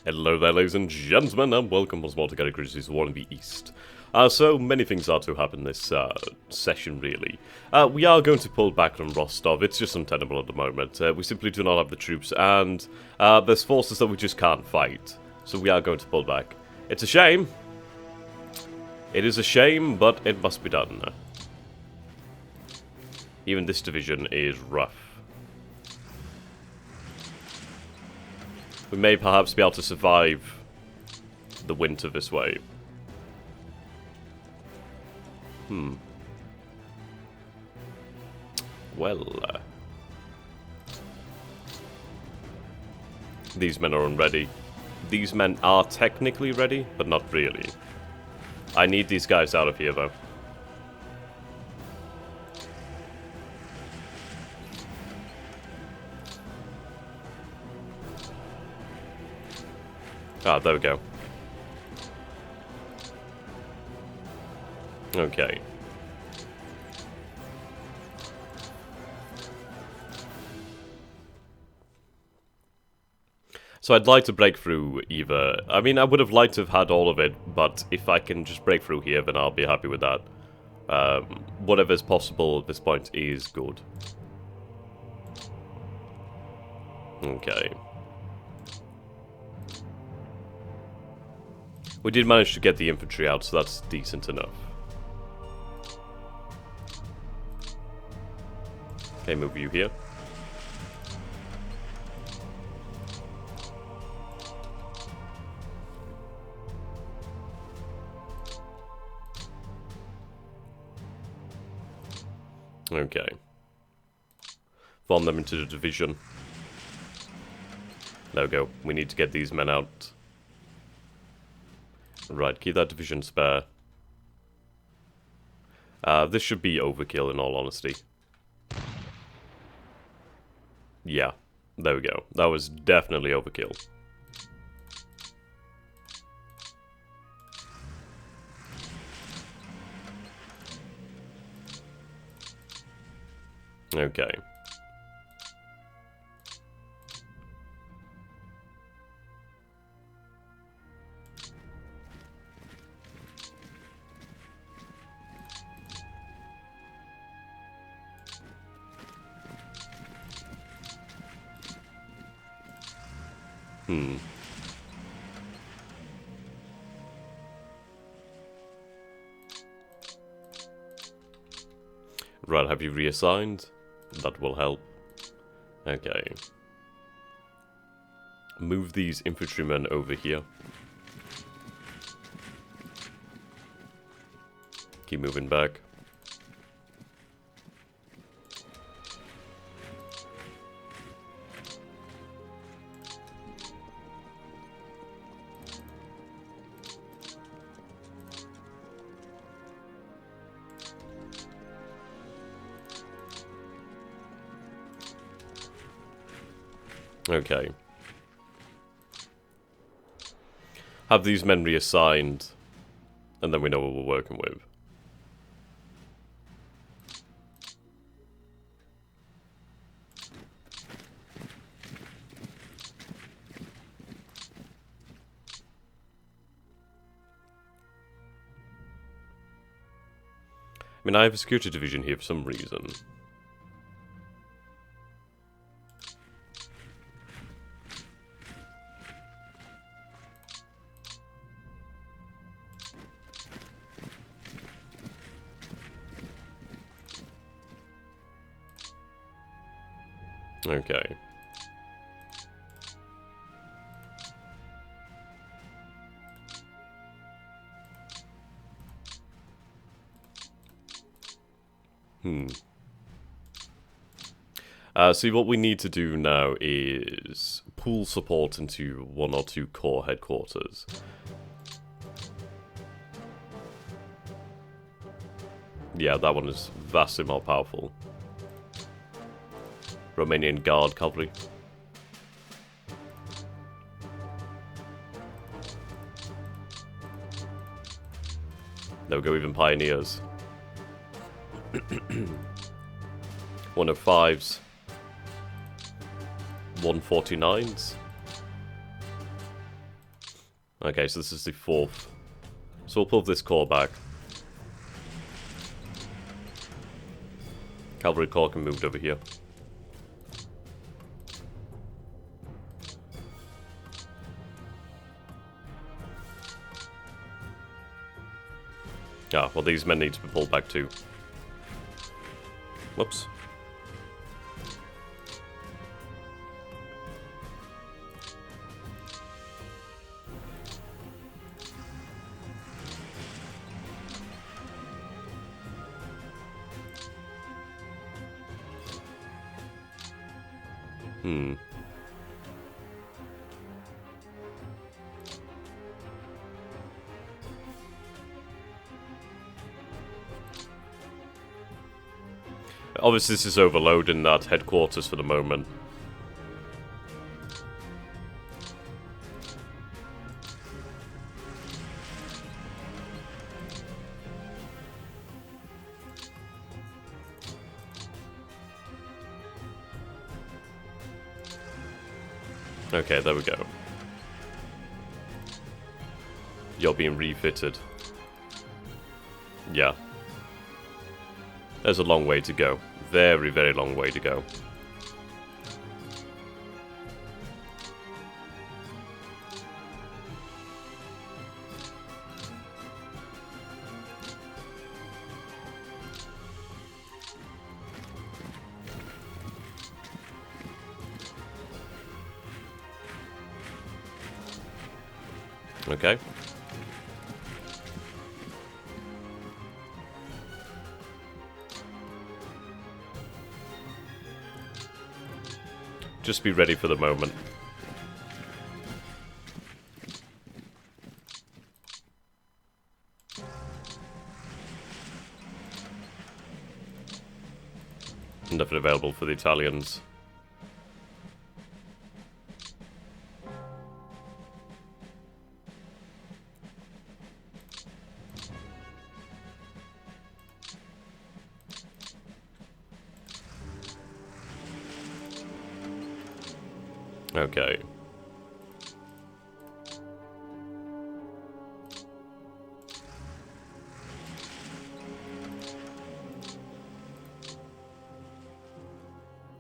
Hello there, ladies and gentlemen, and welcome once more to Grigsby's War in the East. So many things are to happen this session, really. We are going to pull back from Rostov. It's just untenable at the moment. We simply do not have the troops, and there's forces that we just can't fight. So we are going to pull back. It's a shame. It is a shame, but it must be done. Even this division is rough. We may perhaps be able to survive the winter this way. Well, these men are unready. These men are technically ready, but not really. I need these guys out of here, though. Ah, there we go. Okay. So I'd like to break through either. I mean, I would have liked to have had all of it, but if I can just break through here, then I'll be happy with that. Whatever's possible at this point is good. Okay. We did manage to get the infantry out, so that's decent enough. Okay, move you here. Okay. Form them into the division. There we go. We need to get these men out. Right, keep that division spare. This should be overkill in all honesty. Yeah, there we go. That was definitely overkill. Okay. Right, have you reassigned? That will help. Okay. Move these infantrymen over here. Keep moving back. Okay. Have these men reassigned, and then we know what we're working with. I mean, I have a security division here for some reason. Okay. See, what we need to do now is pool support into 1 or 2 core headquarters. Yeah, that one is vastly more powerful. Romanian Guard Cavalry. There we go, even Pioneers. 105s. 149s. Okay, so this is the 4th. So we'll pull this corps back. Cavalry corps can move over here. Ah, well, these men need to be pulled back too. Whoops. Obviously, this is overloading that headquarters for the moment. Okay, there we go. You're being refitted. Yeah. There's a long way to go. Very, very long way to go. Okay. Just be ready for the moment. Nothing available for the Italians. Okay.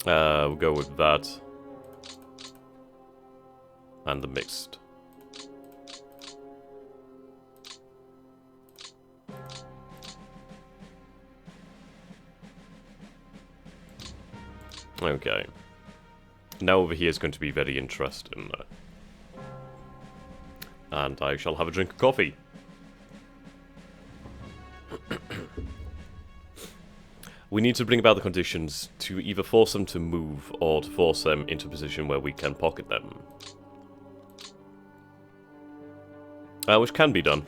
We'll go with that. And the mixed. Okay. Now over here is going to be very interesting. And I shall have a drink of coffee. We need to bring about the conditions to either force them to move or to force them into a position where we can pocket them. Which can be done.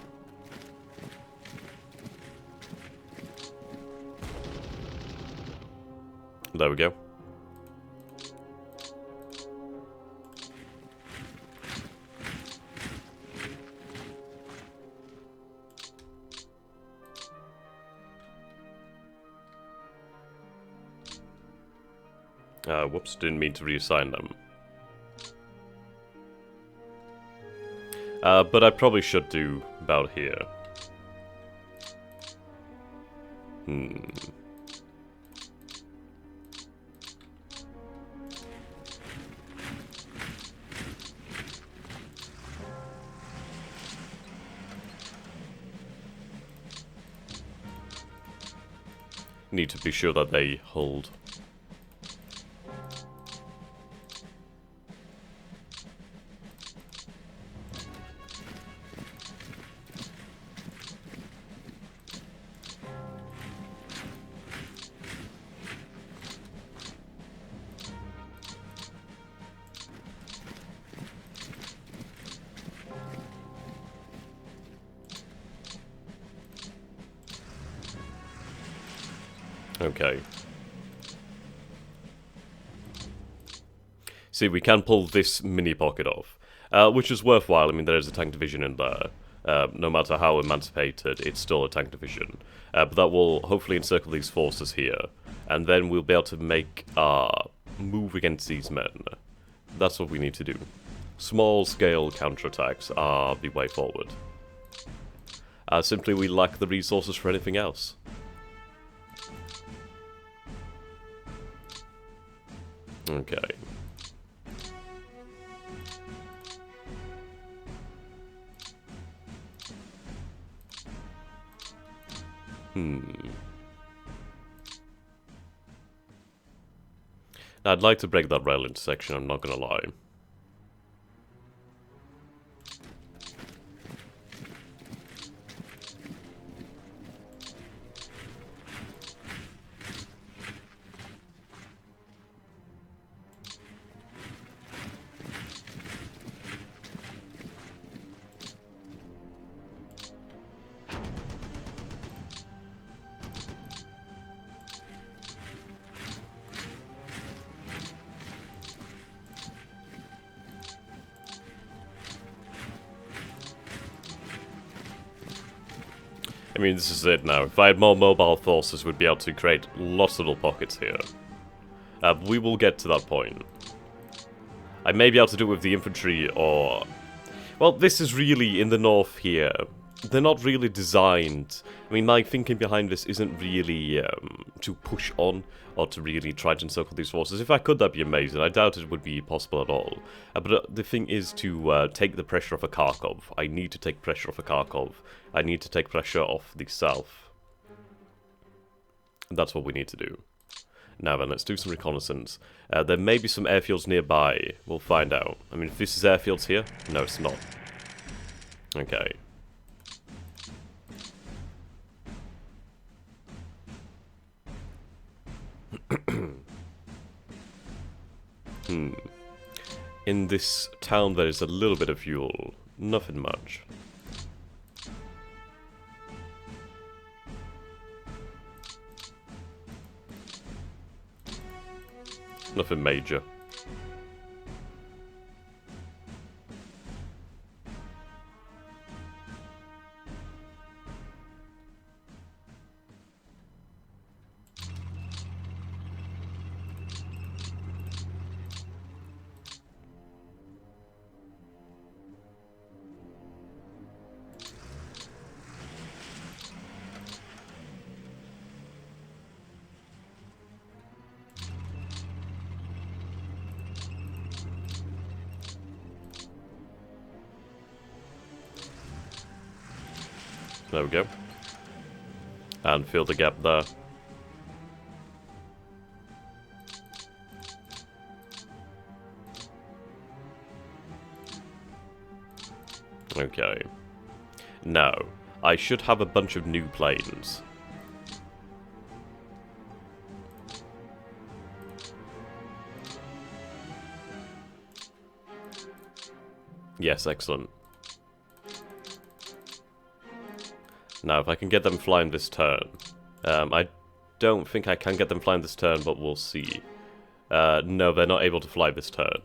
There we go. Whoops, didn't mean to reassign them. But I probably should do about here. Need to be sure that they hold. Okay. See, we can pull this mini pocket off, which is worthwhile. I mean, there is a tank division in there. No matter how emancipated, it's still a tank division. But that will hopefully encircle these forces here, and then we'll be able to make our move against these men. That's what we need to do. Small-scale counterattacks are the way forward. Simply we lack the resources for anything else. Okay. I'd like to break that rail intersection, I'm not gonna lie. I mean, this is it now. If I had more mobile forces, we'd be able to create lots of little pockets here. We will get to that point. I may be able to do it with the infantry, or... Well, this is really in the north here. They're not really designed... I mean, my thinking behind this isn't really to push on, or to really try to encircle these forces. If I could, that'd be amazing. I doubt it would be possible at all. But the thing is to take the pressure off of Kharkov. I need to take pressure off of Kharkov. I need to take pressure off the south. That's what we need to do. Now then, let's do some reconnaissance. There may be some airfields nearby. We'll find out. I mean, if this is airfields here? No, it's not. Okay. In this town there is a little bit of fuel. Nothing much. Nothing major. There we go. And fill the gap there. Okay. Now, I should have a bunch of new planes. Yes, excellent. Now, if I can get them flying this turn. I don't think I can get them flying this turn, but we'll see. No, they're not able to fly this turn.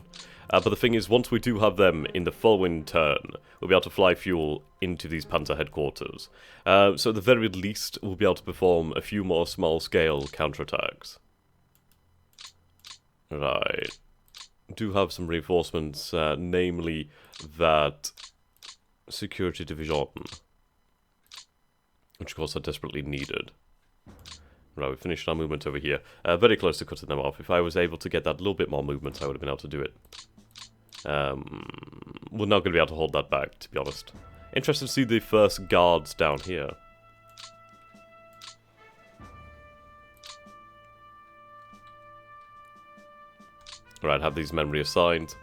But the thing is, once we do have them in the following turn, we'll be able to fly fuel into these Panzer headquarters. So at the very least, we'll be able to perform a few more small-scale counterattacks. Right. Do have some reinforcements, namely that security division. Which of course are desperately needed. Right, we finished our movement over here. Very close to cutting them off. If I was able to get that little bit more movement, I would have been able to do it. We're not going to be able to hold that back, to be honest. Interested to see the first guards down here. Right, have these men reassigned.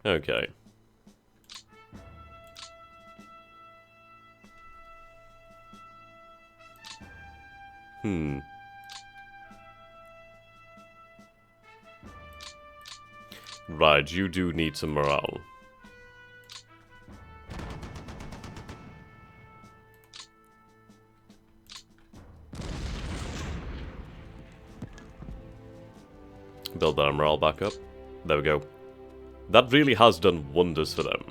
Okay. Right, you do need some morale. Build that morale back up. There we go. That really has done wonders for them.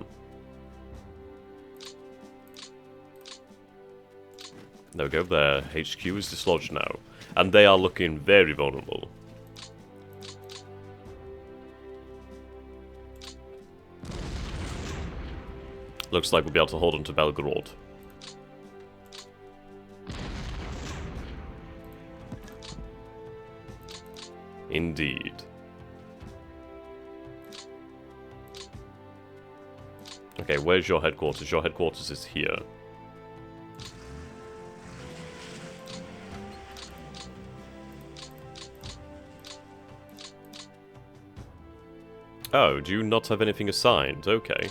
There we go, their HQ is dislodged now. And they are looking very vulnerable. Looks like we'll be able to hold on to Belgorod. Indeed. Okay, where's your headquarters? Your headquarters is here. Oh, do you not have anything assigned? Okay.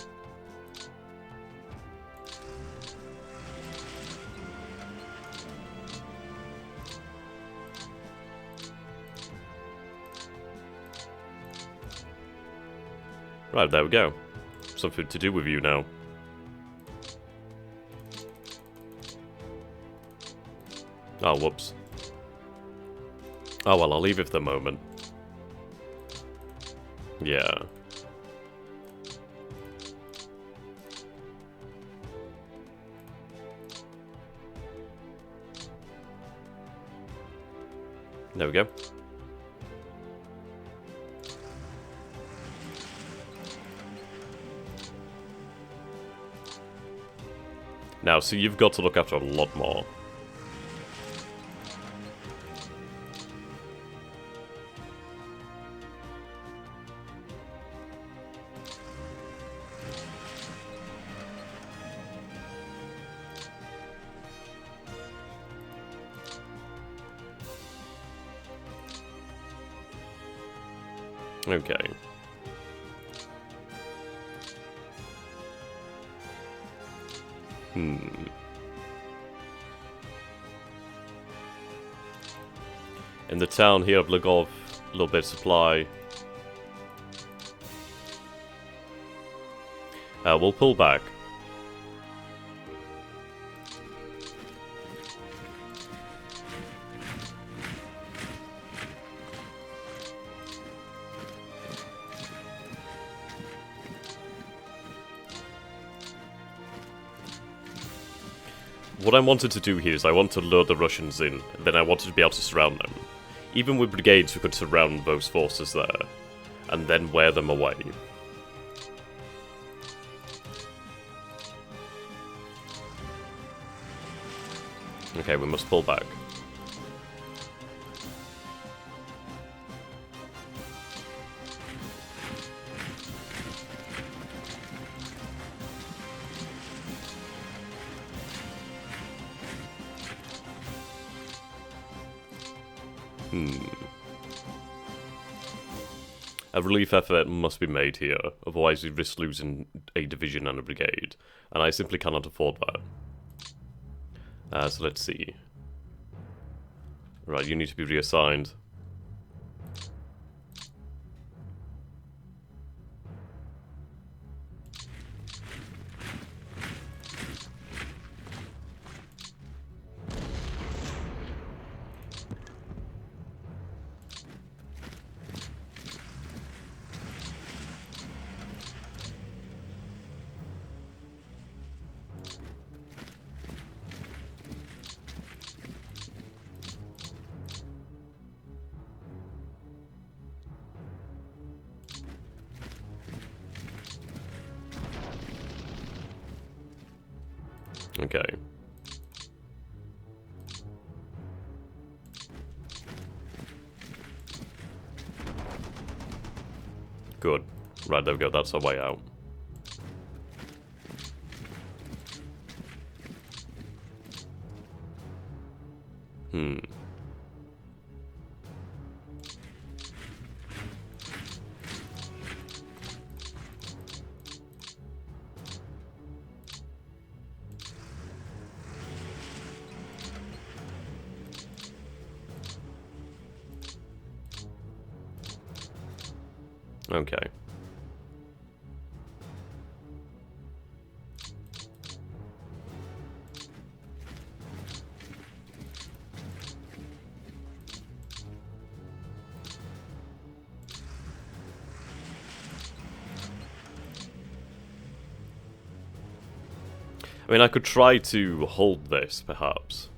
Right, there we go. Something to do with you now. Oh, whoops. Oh, well, I'll leave it for the moment. Yeah. There we go. Now, so you've got to look after a lot more. Okay. In the town here of Lagov, a little bit of supply. We'll pull back. What I wanted to do here is I want to lure the Russians in, and then I wanted to be able to surround them. Even with brigades, we could surround those forces there, and then wear them away. Okay, we must pull back. A relief effort must be made here, otherwise we risk losing a division and a brigade, and I simply cannot afford that. So let's see. Right, you need to be reassigned. Okay. Good. Right, there we go, that's our way out. Okay. I mean, I could try to hold this, perhaps.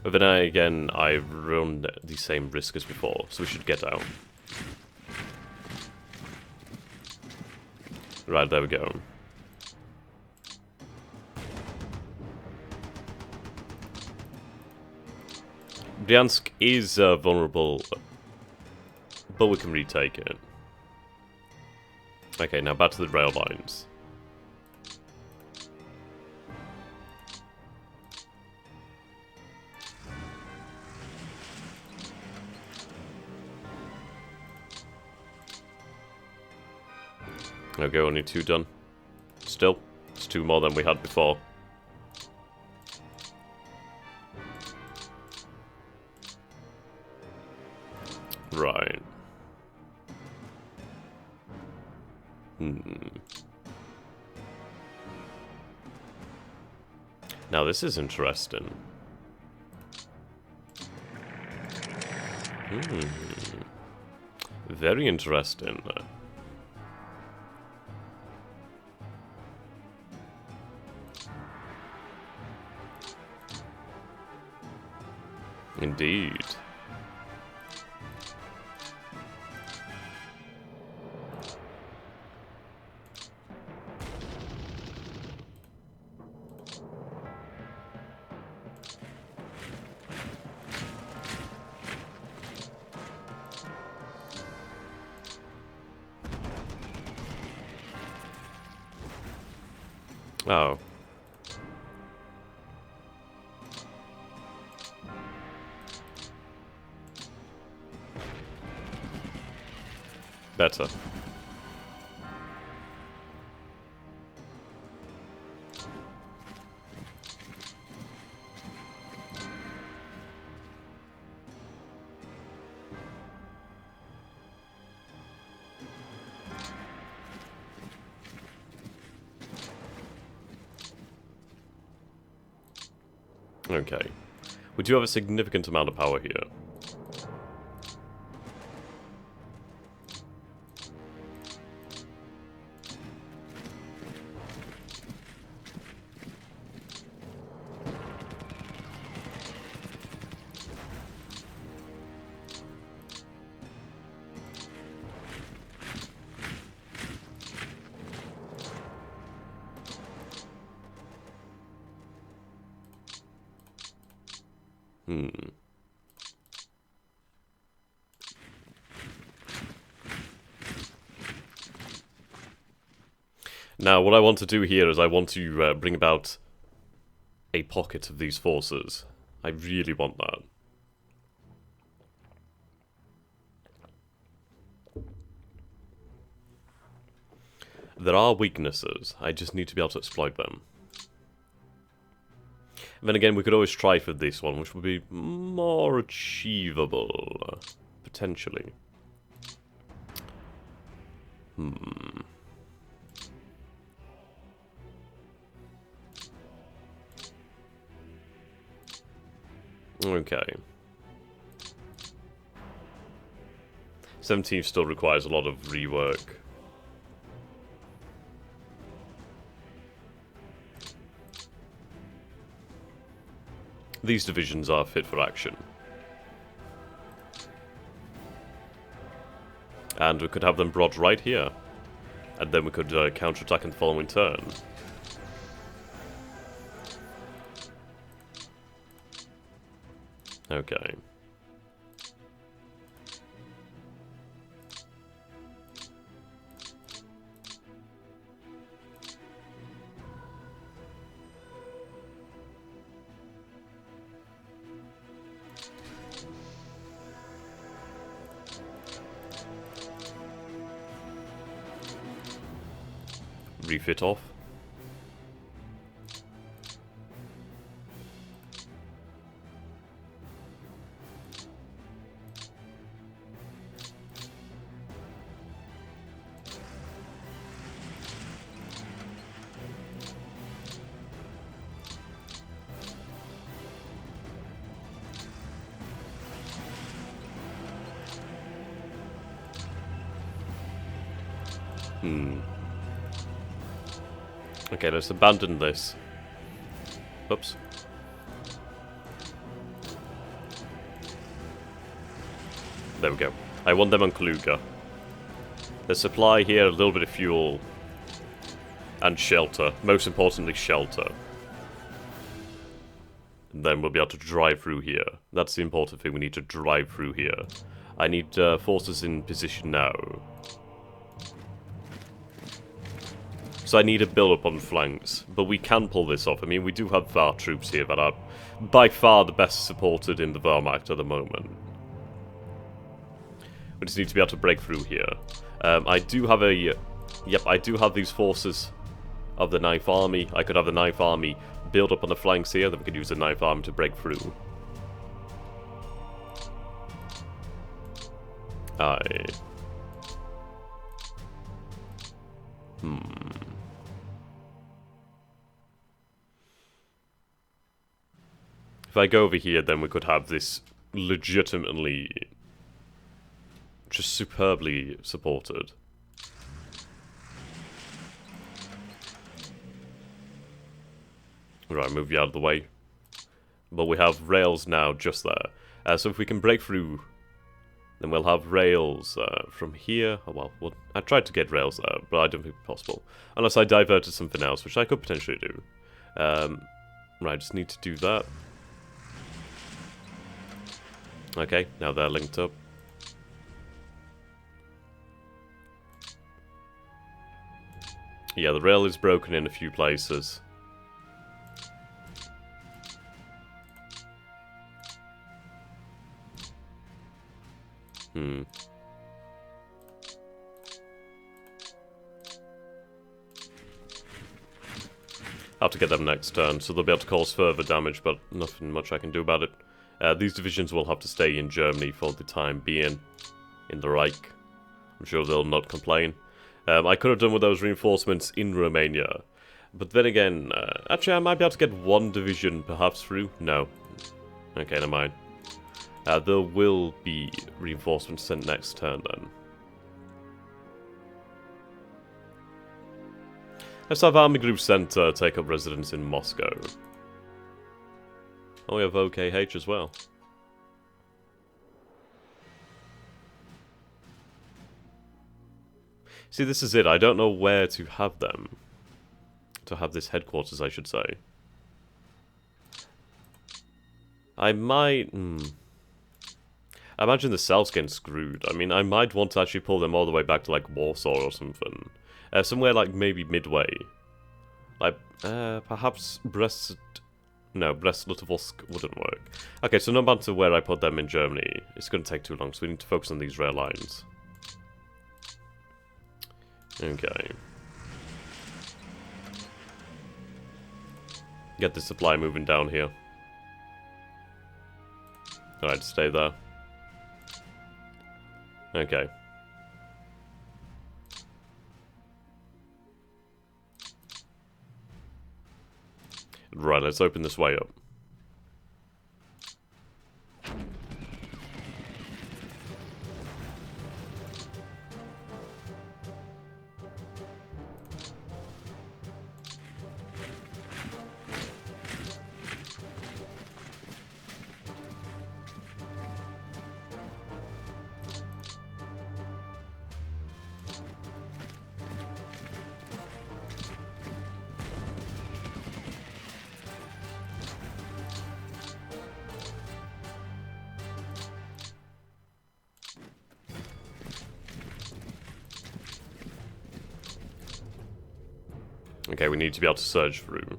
But then again, I run the same risk as before, so we should get out. Right, there we go. Bryansk is vulnerable, but we can retake it. Okay, now back to the rail lines. Okay, only 2 done. Still, it's 2 more than we had before. Right. Now this is interesting. Very interesting. Indeed. Oh. Better. Okay. We do have a significant amount of power here. Now, what I want to do here is I want to bring about a pocket of these forces. I really want that. There are weaknesses. I just need to be able to exploit them. And then again, we could always try for this one, which would be more achievable, potentially. Okay. 17th still requires a lot of rework. These divisions are fit for action. And we could have them brought right here. And then we could counterattack in the following turn. Okay. Refit off. Okay, let's abandon this. Oops. There we go. I want them on Kluger. The supply here, a little bit of fuel. And shelter. Most importantly, shelter. And then we'll be able to drive through here. That's the important thing, we need to drive through here. I need forces in position now. So I need a build-up on flanks. But we can pull this off. I mean, we do have our troops here that are by far the best supported in the Wehrmacht at the moment. We just need to be able to break through here. I do have a... Yep, I do have these forces of the 9th Army. I could have the 9th Army build up on the flanks here, then we could use the 9th Army to break through. If I go over here, then we could have this legitimately just superbly supported. Right, move you out of the way. But we have rails now just there. So if we can break through, then we'll have rails from here. Oh, well, I tried to get rails there, but I don't think it's possible. Unless I diverted something else, which I could potentially do. Right, just need to do that. Okay, now they're linked up. Yeah, the rail is broken in a few places. I'll have to get them next turn, so they'll be able to cause further damage, but nothing much I can do about it. These divisions will have to stay in Germany for the time being, in the Reich. I'm sure they'll not complain. I could have done with those reinforcements in Romania, but then again, actually I might be able to get one division perhaps through. No. Okay, never mind. There will be reinforcements sent next turn then. Let's have Army Group Center take up residence in Moscow. Oh, we have OKH as well. See, this is it. I don't know where to have them. To have this headquarters, I should say. I might... I imagine the South's getting screwed. I mean, I might want to actually pull them all the way back to, like, Warsaw or something. Somewhere, like, maybe midway. Like, perhaps Brest... No, Brest-Litovsk wouldn't work. Okay, so no matter where I put them in Germany, it's going to take too long, so we need to focus on these rail lines. Okay. Get the supply moving down here. Alright, stay there. Okay. Right, let's open this way up. Okay, we need to be able to surge through.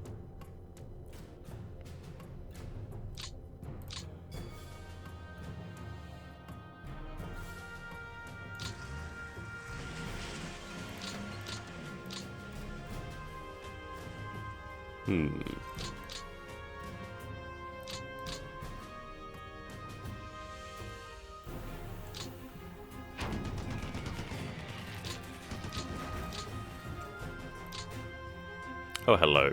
Oh, hello.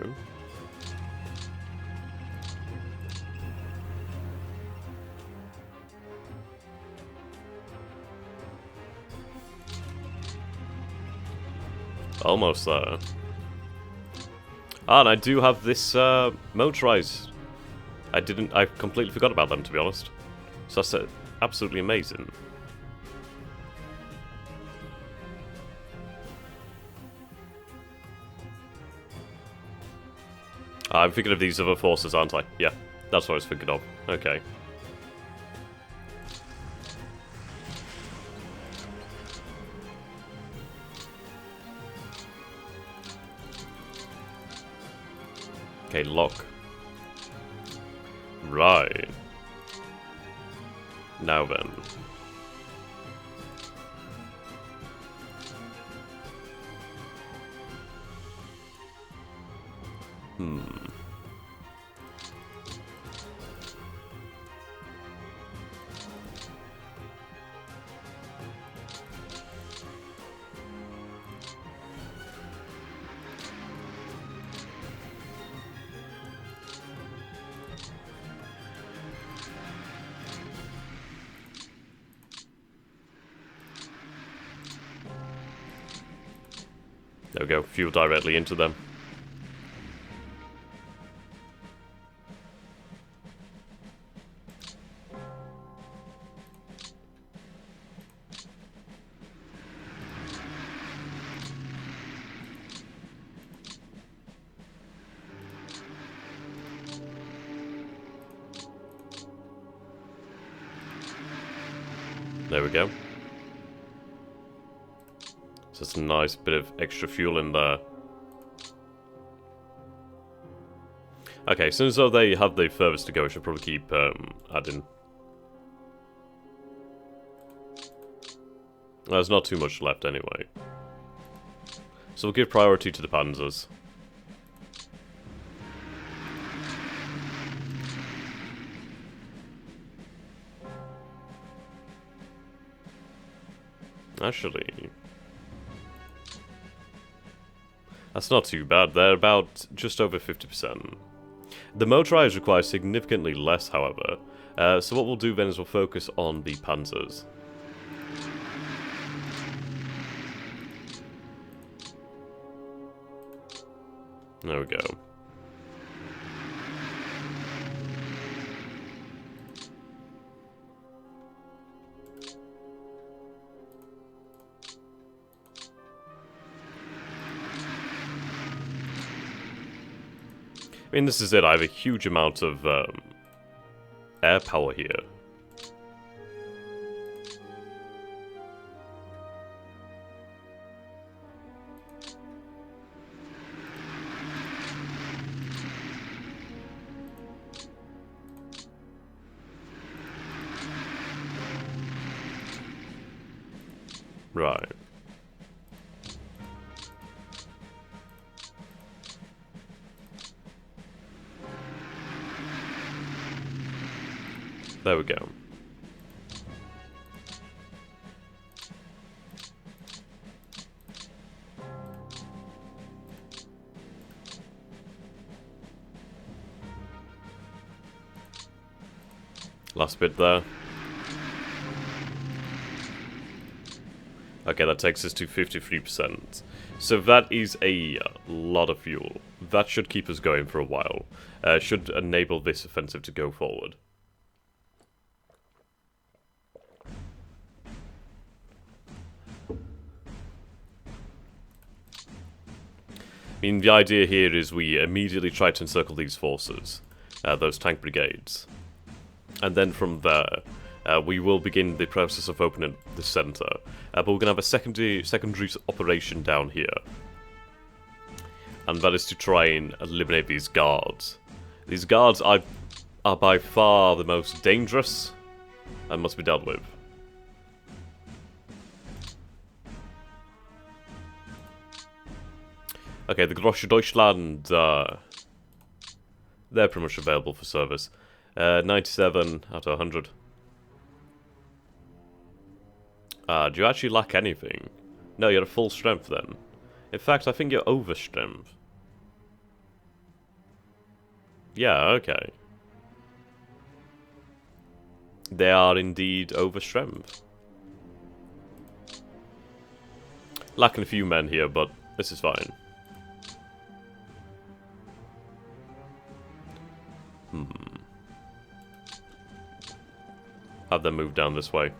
Almost there. Ah, and I do have this motorized. I completely forgot about them, to be honest. So that's absolutely amazing. I'm thinking of these other forces, aren't I? Yeah, that's what I was thinking of. Okay. Okay, lock. Right. Now then. There we go, fuel directly into them. There we go. So it's a nice bit of extra fuel in there. Okay, since though they have the furthest to go, I should probably keep adding. There's not too much left anyway. So we'll give priority to the panzers. Actually, that's not too bad. They're about just over 50%. The motorized require significantly less, however. So what we'll do then is we'll focus on the panzers. There we go. I mean, this is it. I have a huge amount of air power here. Right. There we go. Last bit there. Okay, that takes us to 53%. So that is a lot of fuel. That should keep us going for a while. Should enable this offensive to go forward. I mean, the idea here is we immediately try to encircle these forces, those tank brigades. And then from there, we will begin the process of opening the center. But we're going to have a secondary operation down here. And that is to try and eliminate these guards. These guards are by far the most dangerous and must be dealt with. Okay, the Grosse Deutschland, they're pretty much available for service. 97 out of 100. Do you actually lack anything? No, you're at full strength then. In fact, I think you're over strength. Yeah, okay. They are indeed over strength. Lacking a few men here, but this is fine. Have them move down this way.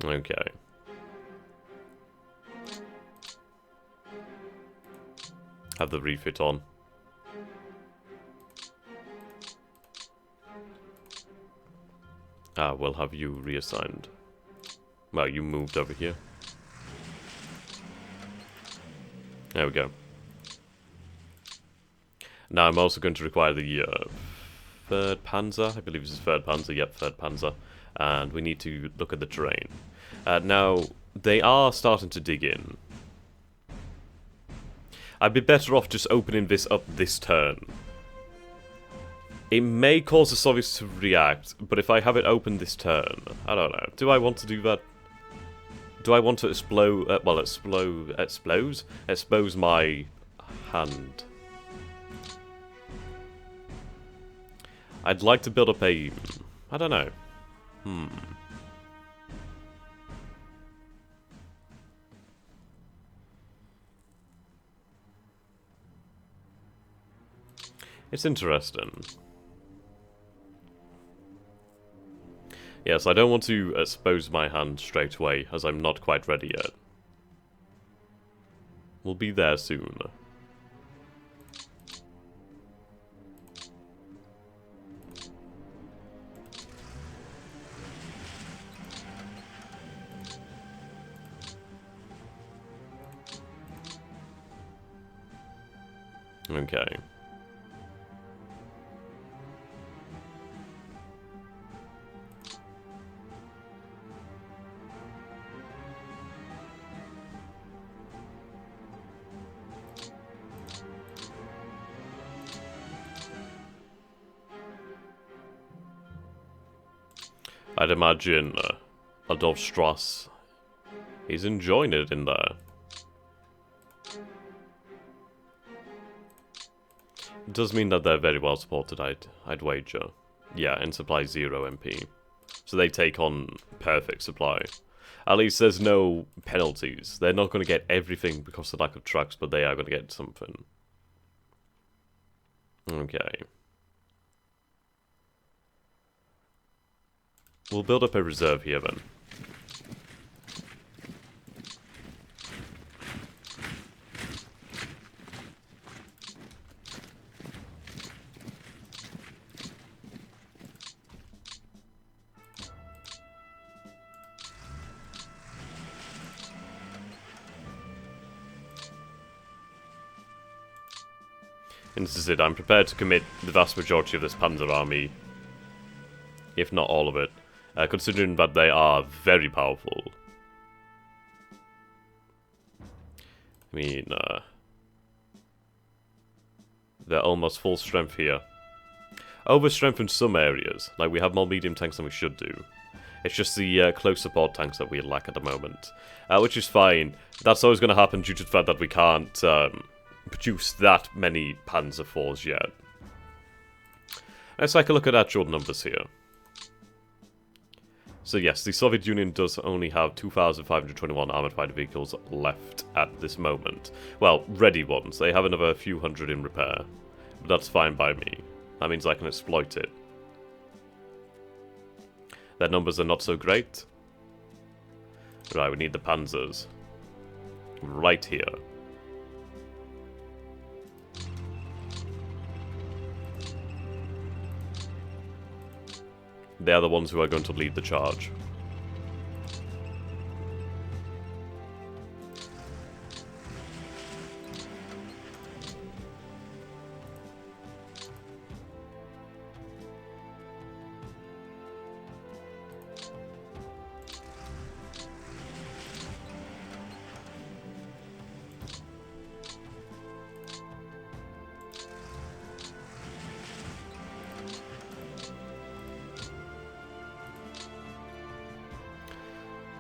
Okay. Have the refit on. We'll have you reassigned. Well, you moved over here. There we go. Now I'm also going to require the 3rd Panzer. I believe this is 3rd Panzer. Yep, 3rd Panzer. And we need to look at the terrain. Now, they are starting to dig in. I'd be better off just opening this up this turn. It may cause the Soviets to react, but if I have it open this turn, I don't know. Do I want to do that? Do I want to explode? Expose my hand. I'd like to build up a... I don't know. It's interesting. Yes, I don't want to expose my hand straight away, as I'm not quite ready yet. We'll be there soon. Okay. I'd imagine Adolf Strauss, he's enjoying it in there. It does mean that they're very well supported, I'd wager. Yeah, and supply 0 MP. So they take on perfect supply. At least there's no penalties. They're not going to get everything because of the lack of trucks, but they are going to get something. Okay. We'll build up a reserve here then. And this is it. I'm prepared to commit the vast majority of this Panzer army, if not all of it. Considering that they are very powerful. I mean, they're almost full strength here. Overstrength in some areas, like we have more medium tanks than we should do. It's just the close support tanks that we lack at the moment. Which is fine. That's always going to happen due to the fact that we can't produce that many Panzer IVs yet. Let's take a look at actual numbers here. So yes, the Soviet Union does only have 2,521 armoured fighter vehicles left at this moment. Well, ready ones. They have another few hundred in repair. But that's fine by me. That means I can exploit it. Their numbers are not so great. Right, we need the Panzers. Right here. They are the ones who are going to lead the charge.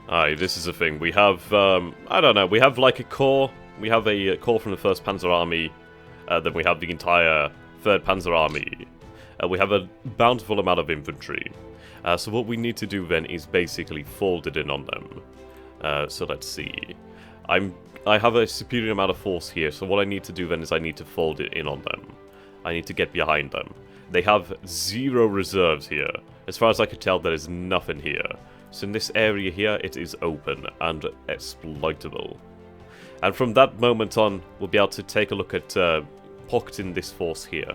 Aye, this is the thing. We have, I don't know, we have like a corps. We have a corps from the 1st Panzer Army. Then we have the entire 3rd Panzer Army. We have a bountiful amount of infantry. So what we need to do then is basically fold it in on them. So let's see. I have a superior amount of force here, so what I need to do then is I need to fold it in on them. I need to get behind them. They have 0 reserves here. As far as I can tell, there is nothing here. So in this area here, it is open and exploitable. And from that moment on, we'll be able to take a look at pocketing this force here.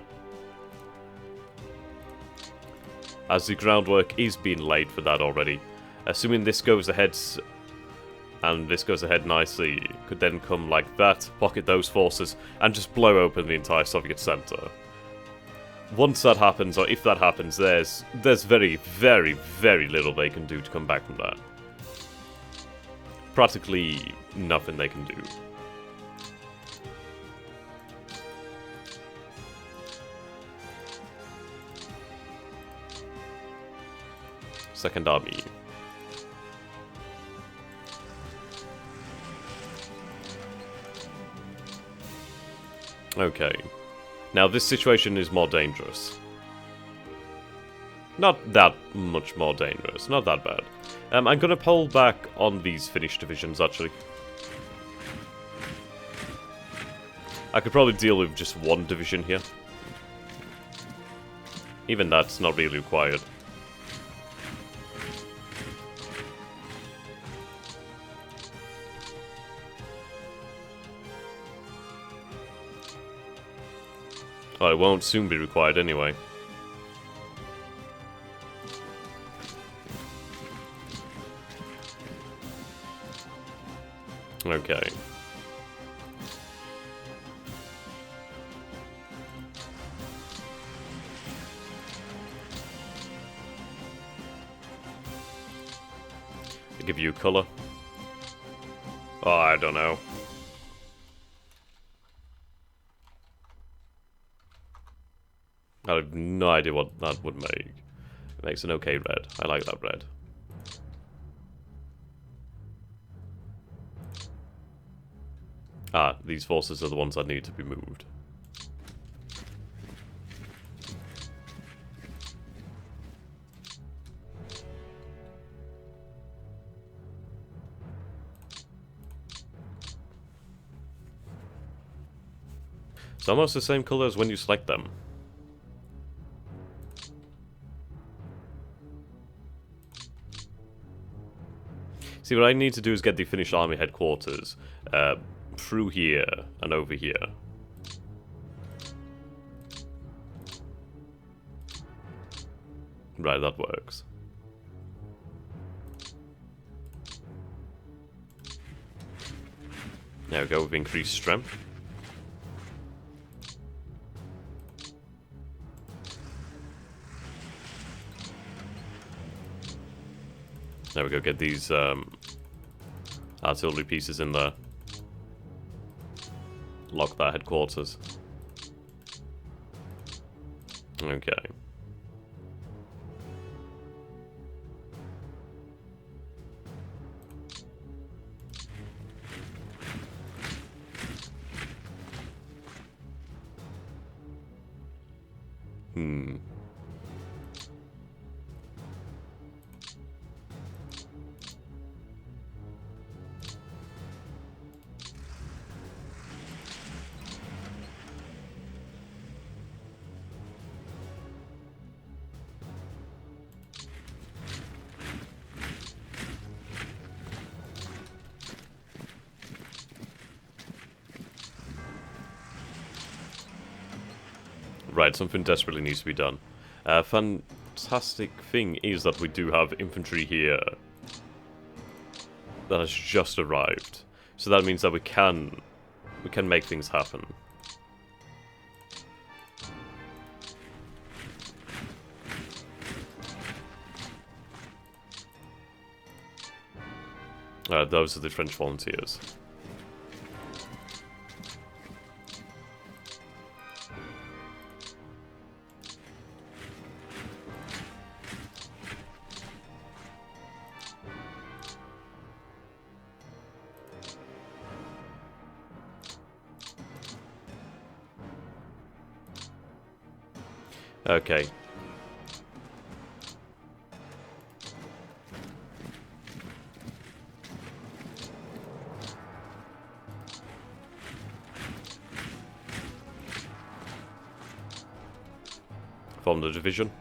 As the groundwork is being laid for that already. Assuming this goes ahead, and this goes ahead nicely, could then come like that, pocket those forces, and just blow open the entire Soviet center. Once that happens, or if that happens, there's very, very, very little they can do to come back from that. Practically nothing they can do. Second Army. Okay. Now this situation is more dangerous. Not that much more dangerous, not that bad. I'm gonna pull back on these Finnish divisions, actually. I could probably deal with just one division here. Even that's not really required. Well, it won't soon be required anyway. Okay. I give you color. Oh, I don't know. I have no idea what that would make. It makes an okay red. I like that red. Ah, these forces are the ones that need to be moved. It's almost the same color as when you select them. See, what I need to do is get the Finnish army headquarters through here and over here. Right, that works. There we go, with increased strength. There we go, get these artillery pieces in there. Lock that headquarters. Okay. Right, something desperately needs to be done. Fantastic thing is that we do have infantry here that has just arrived. So that means that we can make things happen. Those are the French volunteers. Okay. Form the division.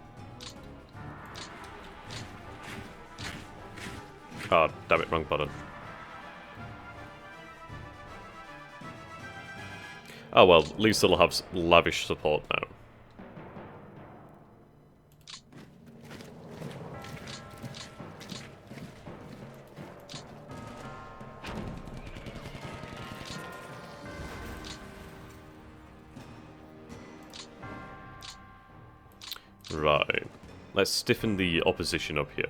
God damn it, wrong button. Oh well, at least it'll have lavish support now. Right. Let's stiffen the opposition up here.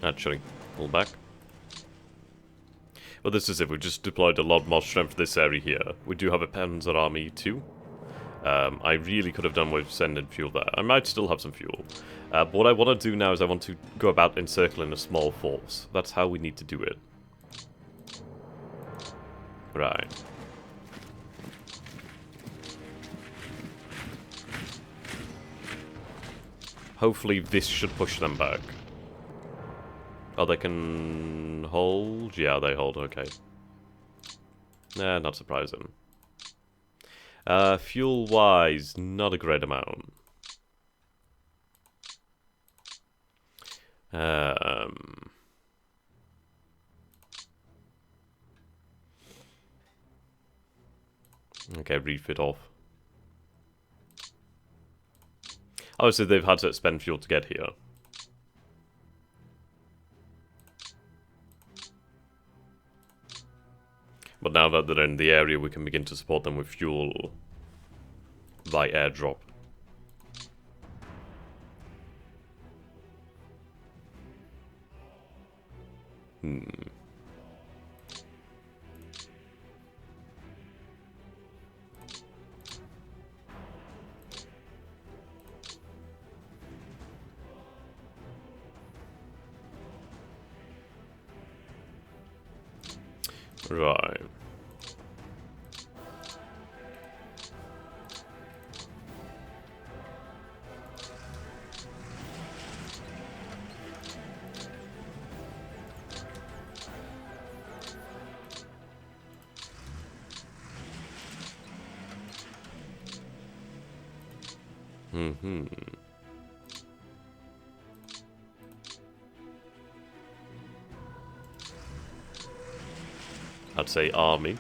Actually, pull back. Well, this is it. We've just deployed a lot more strength to this area here. We do have a Panzer army too. I really could have done with sending fuel there. I might still have some fuel. But what I want to do now is I want to go about encircling a small force. That's how we need to do it. Right. Hopefully this should push them back. Oh, they can hold? Yeah, they hold, okay. Nah, not surprising. Fuel-wise, not a great amount. Okay, refit off. Obviously, they've had to spend fuel to get here. But now that they're in the area, we can begin to support them with fuel by airdrop. Right. I'd say army.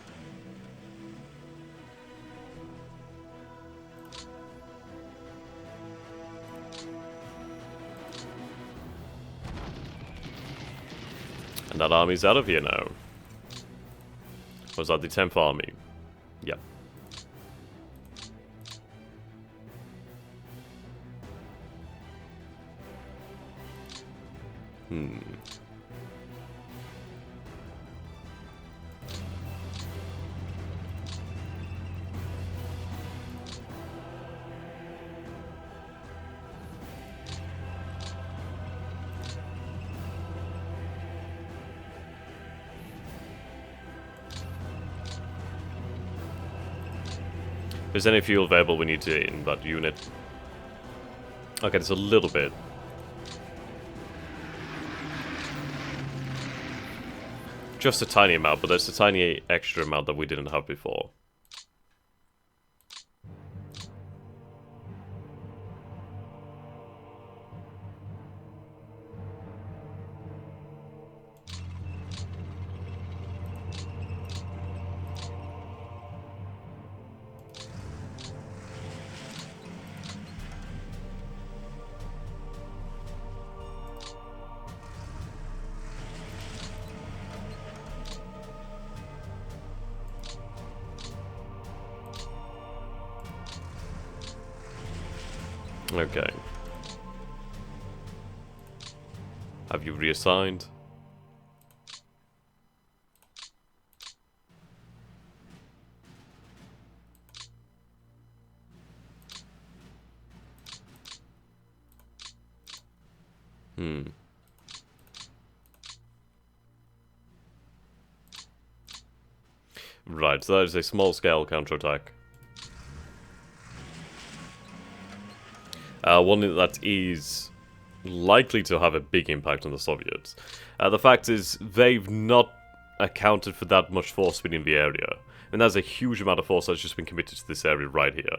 And that army's out of here now. Was that the 10th army? Yep. If there's any fuel available, we need to in that unit. Okay, there's a little bit. Just a tiny amount, but there's a tiny extra amount that we didn't have before. Okay. Have you reassigned? Right, so that is a small-scale counterattack. One that is likely to have a big impact on the Soviets. The fact is, they've not accounted for that much force within the area. And there's a huge amount of force that's just been committed to this area right here.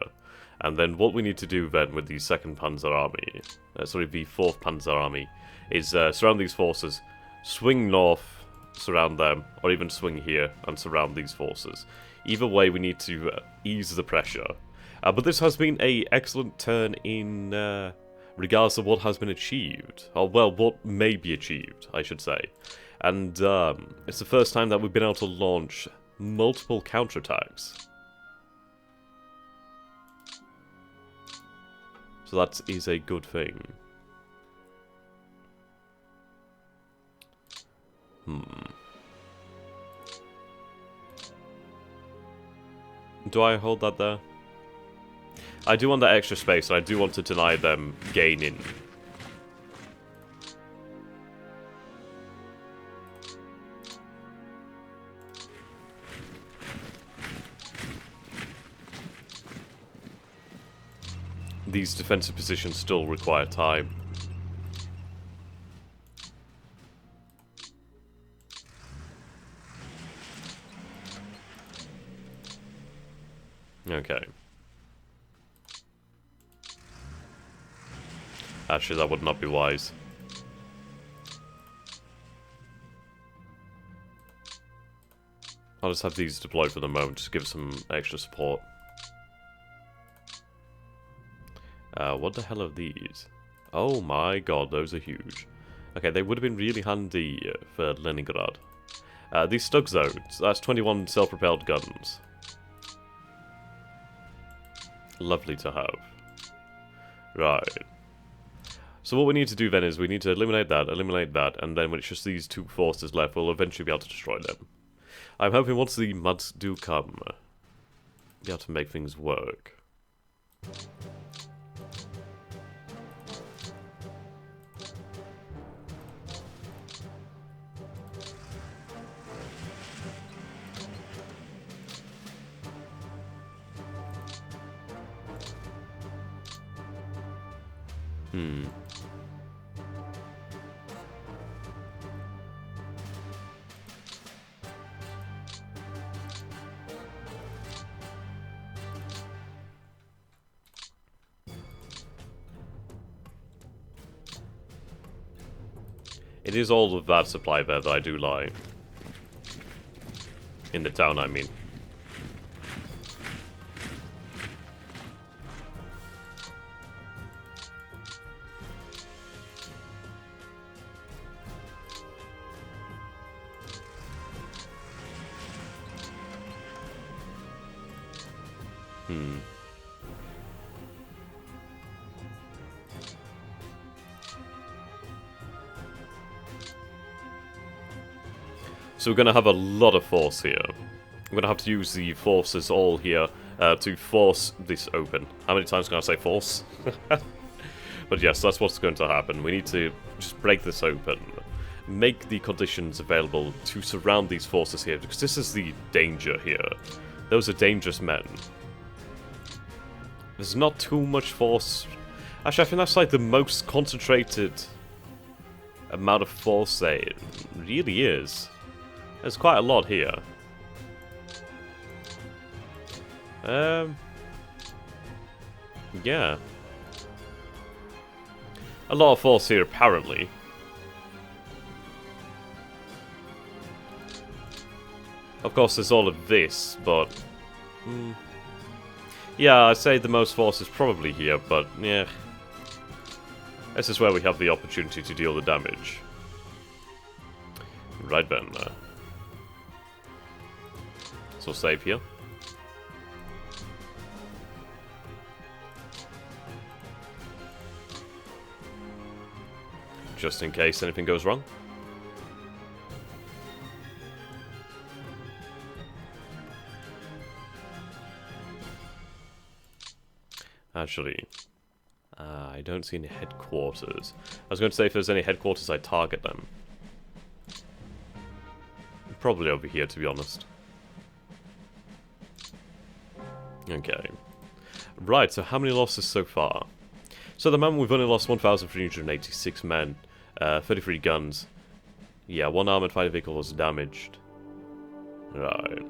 And then what we need to do then with the 2nd Panzer Army, the 4th Panzer Army, is surround these forces, swing north, surround them, or even swing here and surround these forces. Either way, we need to ease the pressure. But this has been an excellent turn in regards to what has been achieved. Or, well, what may be achieved, I should say. And it's the first time that we've been able to launch multiple counterattacks. So that is a good thing. Do I hold that there? I do want that extra space, and I do want to deny them gaining. These defensive positions still require time. Okay. Actually, that would not be wise. I'll just have these deployed for the moment, just to give some extra support. What the hell are these? Oh my god, those are huge. Okay, they would have been really handy for Leningrad. These Stug zones, that's 21 self-propelled guns. Lovely to have. Right. So what we need to do then is we need to eliminate that, and then when it's just these 2 forces left, we'll eventually be able to destroy them. I'm hoping once the mods do come, we'll be able to make things work. It is all of that supply there that I do like. In the town, I mean. So we're going to have a lot of force here. I'm going to have to use the forces all here to force this open. How many times can I say force? But yes, that's what's going to happen. We need to just break this open. Make the conditions available to surround these forces here, because this is the danger here. Those are dangerous men. There's not too much force. Actually, I think that's like the most concentrated amount of force there. It really is. There's quite a lot here. Yeah. A lot of force here, apparently. Of course, there's all of this, but... yeah, I'd say the most force is probably here, but, yeah. This is where we have the opportunity to deal the damage. Right then. So save here. Just in case anything goes wrong. Actually, I don't see any headquarters. I was going to say if there's any headquarters, I'd target them. Probably over here, to be honest. Okay. Right, so how many losses so far? So at the moment we've only lost 1,386 men, 33 guns. Yeah, one armoured fighting vehicle was damaged. Right.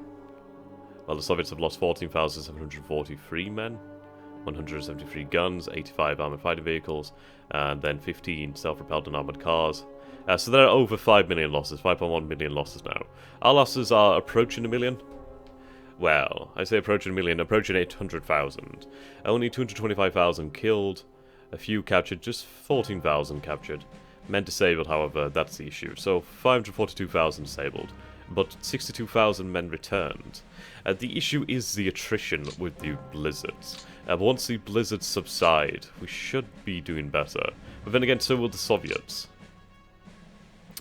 Well, the Soviets have lost 14,743 men, 173 guns, 85 armoured fighting vehicles, and then 15 self-propelled and armoured cars. So there are over 5 million losses, 5.1 million losses now. Our losses are approaching a million. Well, I say approaching a million, approaching 800,000. Only 225,000 killed, a few captured, just 14,000 captured. Men disabled, however, that's the issue. So 542,000 disabled, but 62,000 men returned. The issue is the attrition with the blizzards. Once the blizzards subside, we should be doing better. But then again, so will the Soviets.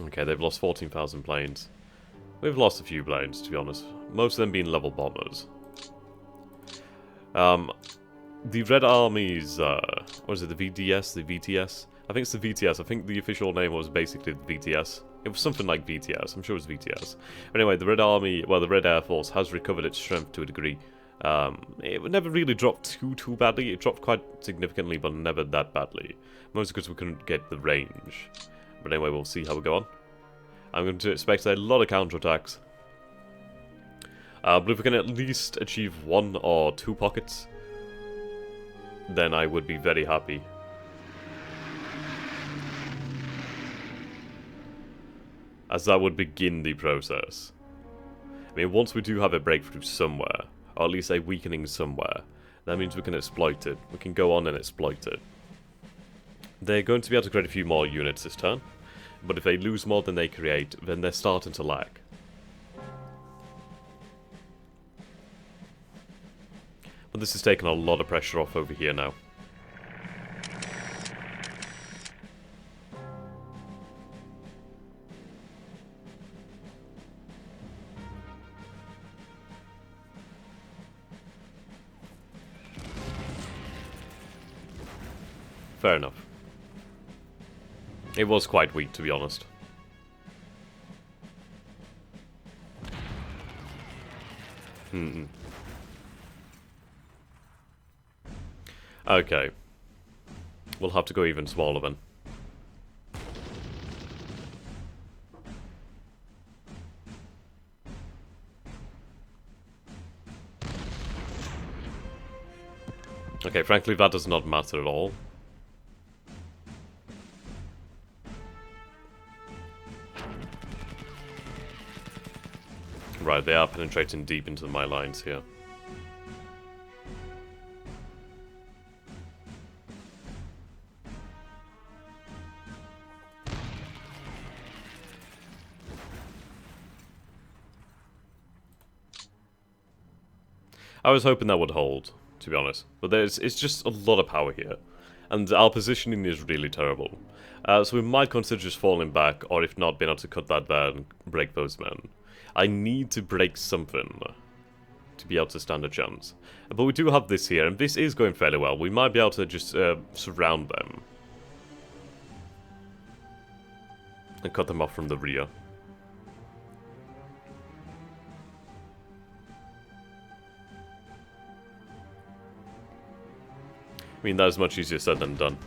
Okay, they've lost 14,000 planes. We've lost a few planes, to be honest. Most of them being level bombers. The Red Army's, what is it, the VDS, the VTS? I think it's the VTS. I think the official name was basically the VTS. It was something like VTS. I'm sure it was VTS. But anyway, the Red Army, well, the Red Air Force has recovered its strength to a degree. It never really dropped too badly. It dropped quite significantly, but never that badly. Mostly because we couldn't get the range. But anyway, we'll see how we go on. I'm going to expect a lot of counterattacks. But if we can at least achieve 1 or 2 pockets, then I would be very happy. As that would begin the process. I mean, once we do have a breakthrough somewhere, or at least a weakening somewhere, that means we can exploit it. We can go on and exploit it. They're going to be able to create a few more units this turn, but if they lose more than they create, then they're starting to lag. But this has taken a lot of pressure off over here now. Fair enough. It was quite weak, to be honest. Okay. We'll have to go even smaller then. Okay, frankly, that does not matter at all. Right, they are penetrating deep into my lines here. I was hoping that would hold, to be honest. But it's just a lot of power here. And our positioning is really terrible. So we might consider just falling back, or if not, being able to cut that there and break those men. I need to break something to be able to stand a chance. But we do have this here, and this is going fairly well. We might be able to just surround them. And cut them off from the rear. I mean, that is much easier said than done.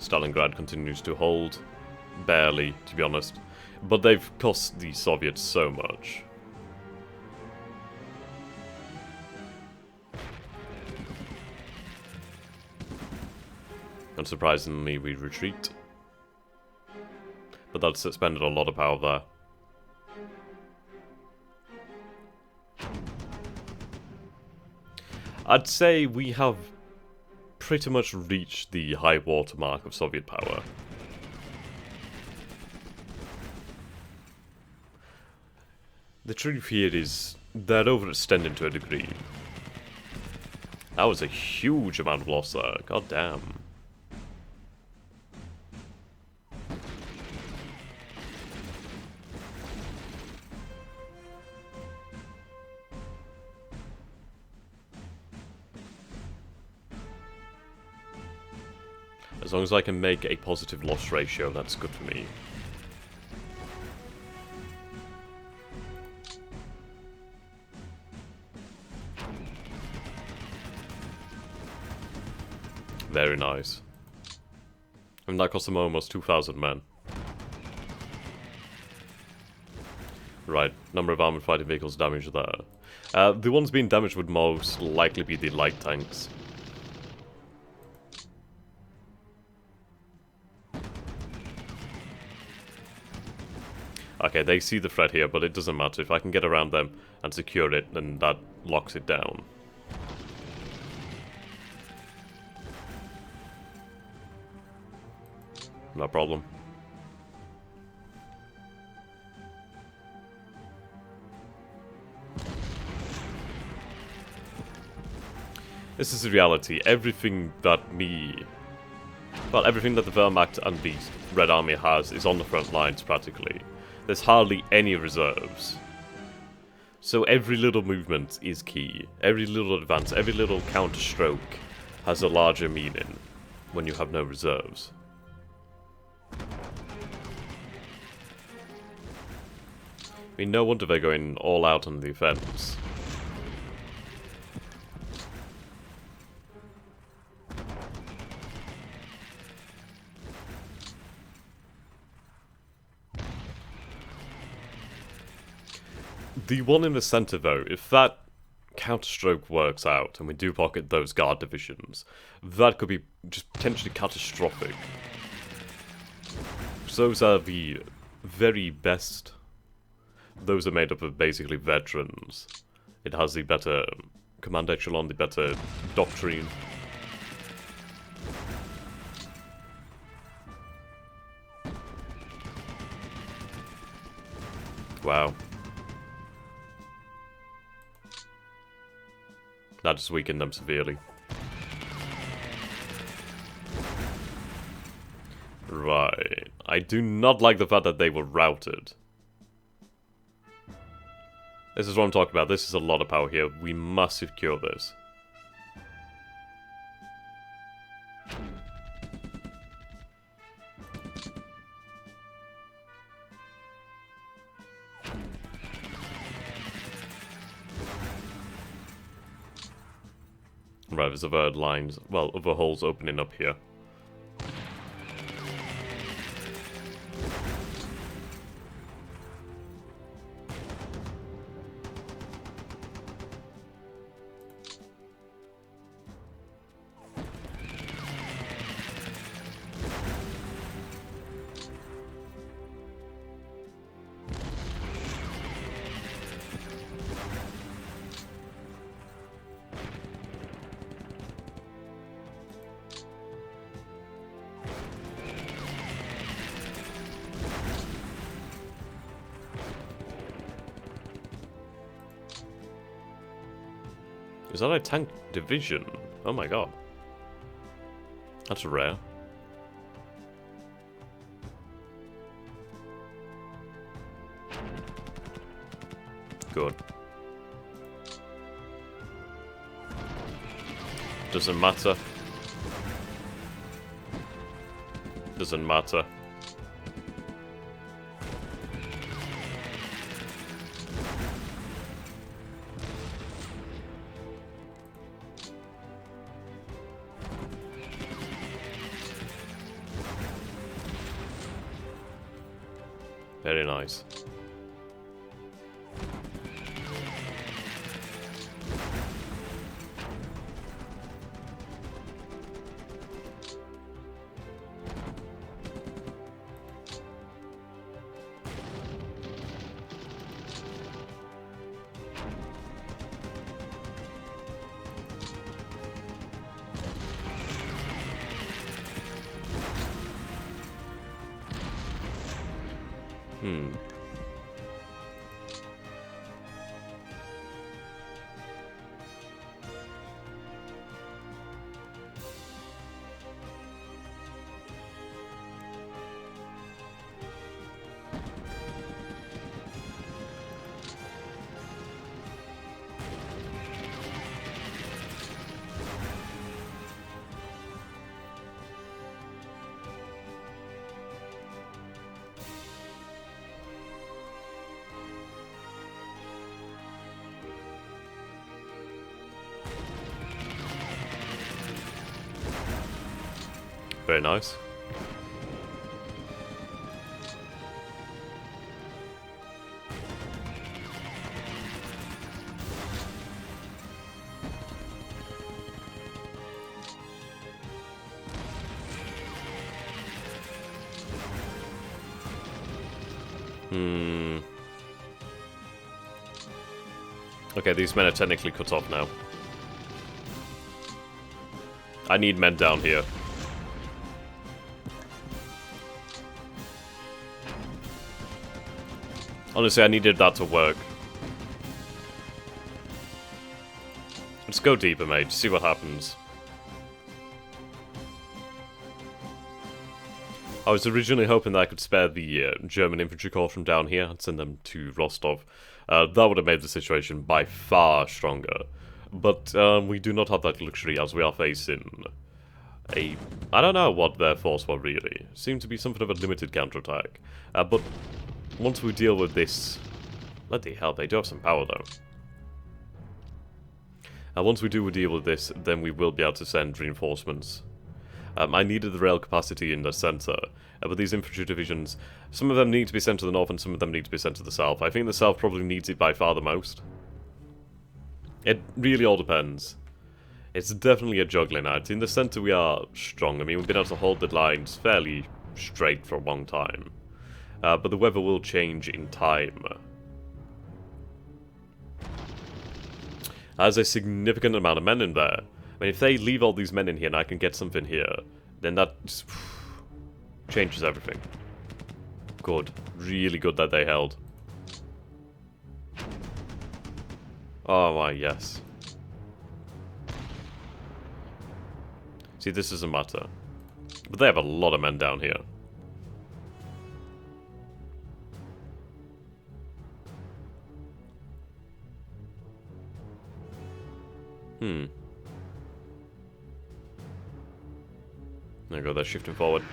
Stalingrad continues to hold. Barely, to be honest. But they've cost the Soviets so much. Unsurprisingly, we retreat. But that's expended a lot of power there. I'd say we have pretty much reached the high water mark of Soviet power. The truth here is they're overextending to a degree. That was a huge amount of loss there, god damn. As long as I can make a positive loss ratio, that's good for me. Very nice. I mean, that cost them almost 2,000 men. Right, number of armored fighting vehicles damaged there. The ones being damaged would most likely be the light tanks. Okay, they see the threat here, but it doesn't matter. If I can get around them and secure it, then that locks it down. No problem. This is the reality. Everything that everything that the Wehrmacht and the Red Army has is on the front lines, practically. There's hardly any reserves. So every little movement is key. Every little advance, every little counterstroke has a larger meaning when you have no reserves. I mean, no wonder they're going all out on the offense. The one in the centre, though, if that counterstroke works out and we do pocket those guard divisions, that could be just potentially catastrophic. So those are the very best. Those are made up of basically veterans. It has the better command echelon, the better doctrine. Wow. That just weakened them severely. Right. I do not like the fact that they were routed. This is what I'm talking about. This is a lot of power here. We must secure this. Right, there's other lines, well, other holes opening up here. Is that a tank division? Oh my god. That's rare. Good. Doesn't matter. Doesn't matter. Very nice. Very nice. Okay, these men are technically cut off now. I need men down here. Honestly, I needed that to work. Let's go deeper, mate. See what happens. I was originally hoping that I could spare the German infantry corps from down here and send them to Rostov. That would have made the situation by far stronger. But we do not have that luxury as we are facing a... I don't know what their force were really. Seemed to be something of a limited counterattack. But once we deal with this... Bloody hell, they do have some power though. Once we do deal with this, then we will be able to send reinforcements. I needed the rail capacity in the centre, but these infantry divisions, some of them need to be sent to the north and some of them need to be sent to the south. I think the south probably needs it by far the most. It really all depends. It's definitely a juggling act. In the centre we are strong. I mean, we've been able to hold the lines fairly straight for a long time. But the weather will change in time. There's a significant amount of men in there. I mean, if they leave all these men in here and I can get something here, then that just changes everything. Good. Really good that they held. Oh my, yes. See, this doesn't matter. But they have a lot of men down here. There we go, they're shifting forward.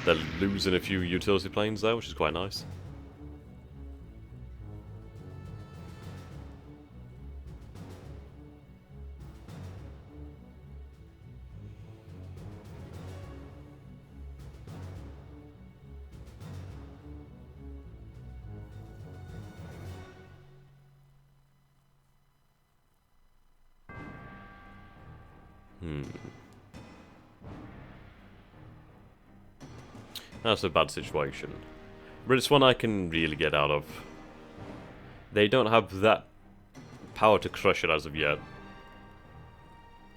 They're losing a few utility planes there, which is quite nice. That's a bad situation. But it's one I can really get out of. They don't have that power to crush it as of yet.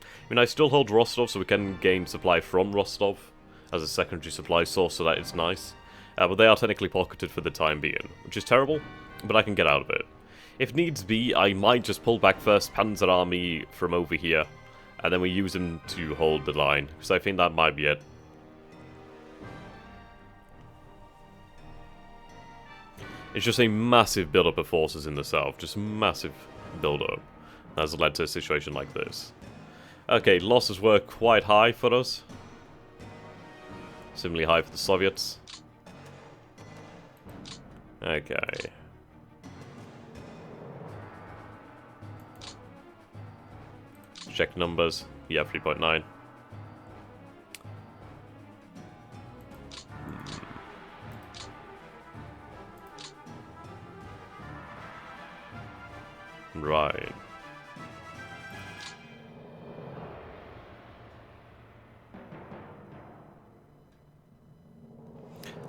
I mean, I still hold Rostov, so we can gain supply from Rostov as a secondary supply source, so that is nice. But they are technically pocketed for the time being, which is terrible, but I can get out of it. If needs be, I might just pull back 1st Panzer Army from over here, and then we use them to hold the line, because I think that might be it. It's just a massive build-up of forces in the south, just massive build-up. That's led to a situation like this. Okay, losses were quite high for us. Similarly high for the Soviets. Okay. Check numbers. Yeah, 3.9. Right.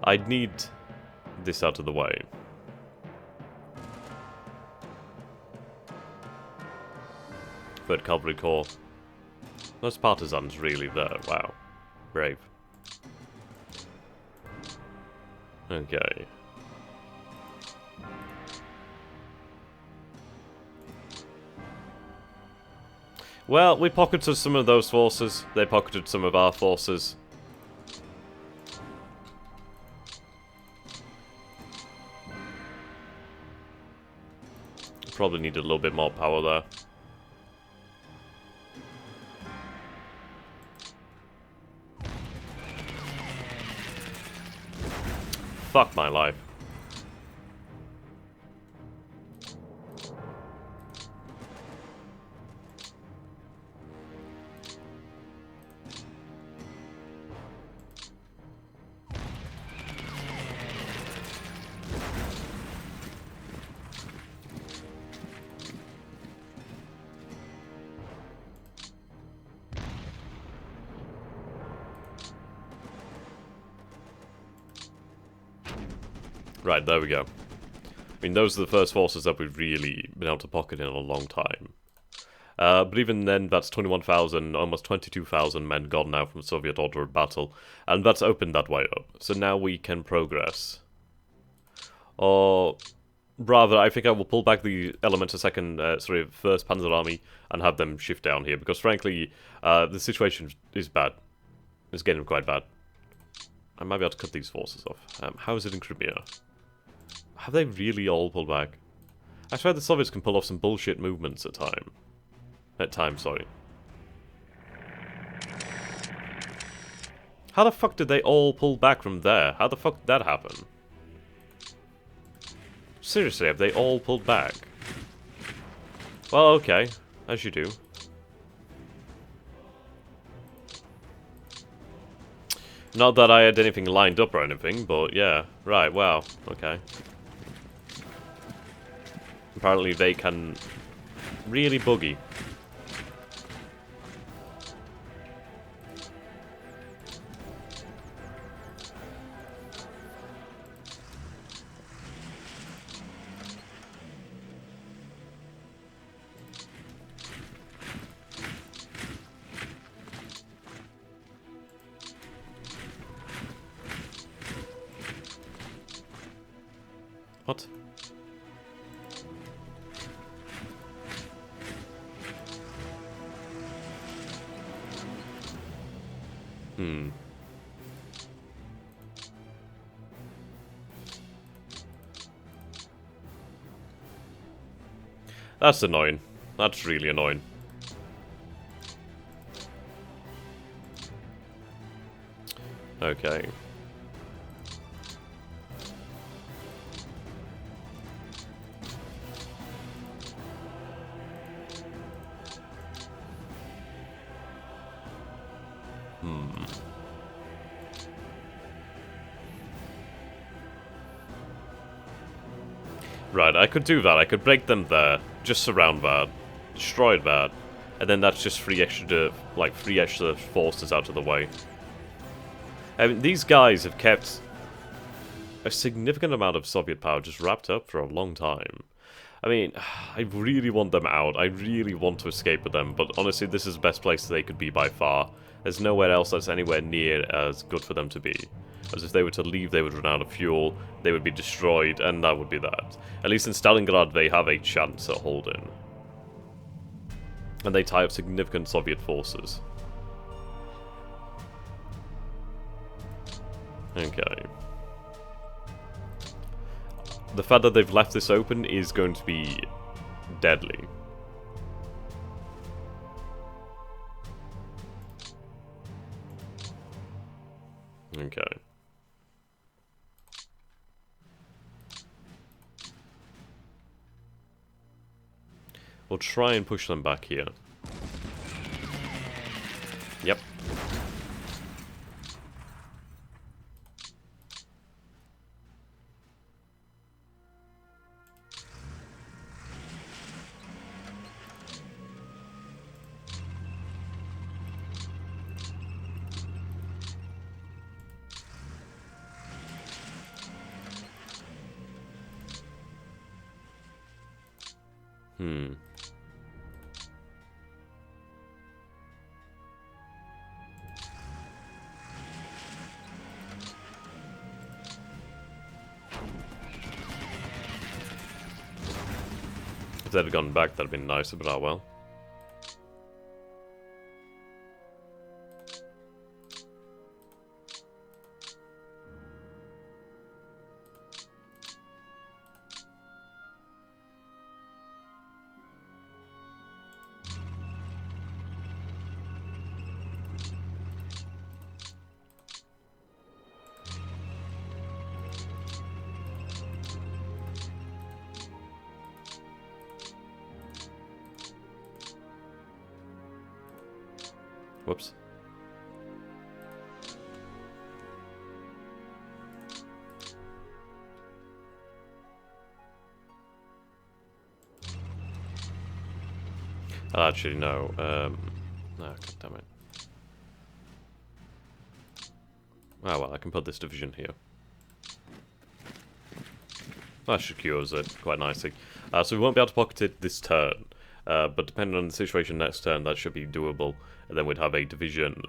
I'd need this out of the way. Third Cavalry Corps. Those partisans really there. Wow. Brave. Okay. Well, we pocketed some of those forces. They pocketed some of our forces. Probably needed a little bit more power there. Fuck my life. Right, there we go. I mean, those are the first forces that we've really been able to pocket in a long time. But even then, that's 21,000, almost 22,000 men gone now from Soviet order of battle, and that's opened that way up. So now we can progress. Or rather, I think I will pull back the elements of First Panzer Army and have them shift down here, because frankly, the situation is bad. It's getting quite bad. I might be able to cut these forces off. How is it in Crimea? Have they really all pulled back? I swear the Soviets can pull off some bullshit movements at times, sorry. How the fuck did they all pull back from there? How the fuck did that happen? Seriously, have they all pulled back? Well, okay. As you do. Not that I had anything lined up or anything, but yeah. Right, wow. Okay. Apparently they can really boogie. What? That's annoying. That's really annoying. Okay. Right, I could do that. I could break them there, just surround that, destroy that, and then that's just free extra forces out of the way. I mean, these guys have kept a significant amount of Soviet power just wrapped up for a long time. I mean, I really want them out. I really want to escape with them, but honestly, this is the best place they could be by far. There's nowhere else that's anywhere near as good for them to be. As if they were to leave, they would run out of fuel, they would be destroyed, and that would be that. At least in Stalingrad, they have a chance at holding. And they tie up significant Soviet forces. Okay. The fact that they've left this open is going to be deadly. Okay. We'll try and push them back here. Yep. If they'd have gone back, that'd have been nicer, but oh well. Whoops. Actually, no. No, God damn it. Oh well, I can put this division here. That secures it quite nicely. So we won't be able to pocket it this turn. But depending on the situation next turn, that should be doable. And then we'd have a division.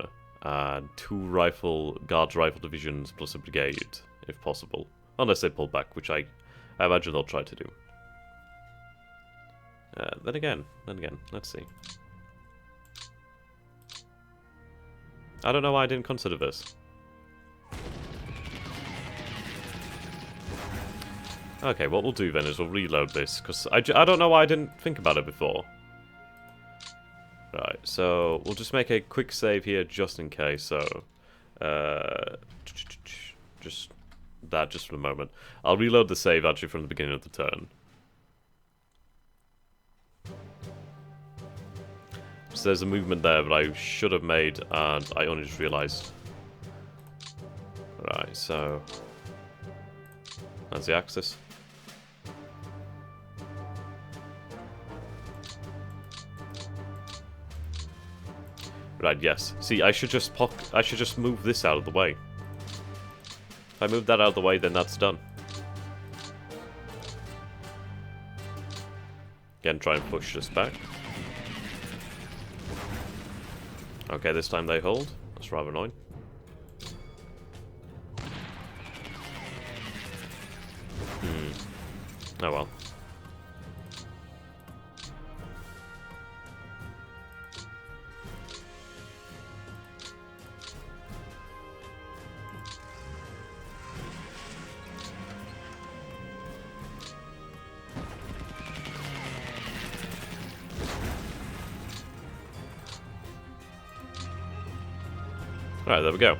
2 guards rifle divisions plus a brigade, if possible. Unless they pull back, which I imagine they'll try to do. Then again, let's see. I don't know why I didn't consider this. Okay, what we'll do then is we'll reload this, because I don't know why I didn't think about it before. Right, so we'll just make a quick save here just in case, so... just for the moment. I'll reload the save actually from the beginning of the turn. So there's a movement there that I should have made, and I only just realised. Right, so... that's the axis. Right, yes. See, I should just move this out of the way. If I move that out of the way, then that's done. Again, try and push this back. Okay, this time they hold. That's rather annoying. Oh well. Alright, there we go.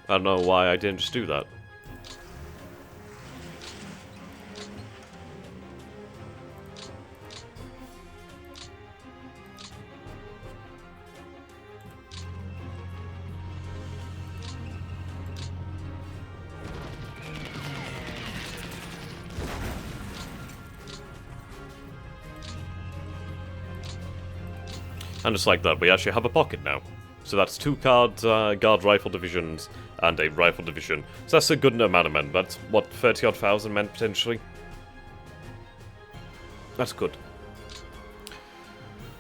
I don't know why I didn't just do that. And just like that, we actually have a pocket now. So that's 2 guard rifle divisions and a rifle division. So that's a good amount of men. That's, what, 30-odd thousand men, potentially? That's good.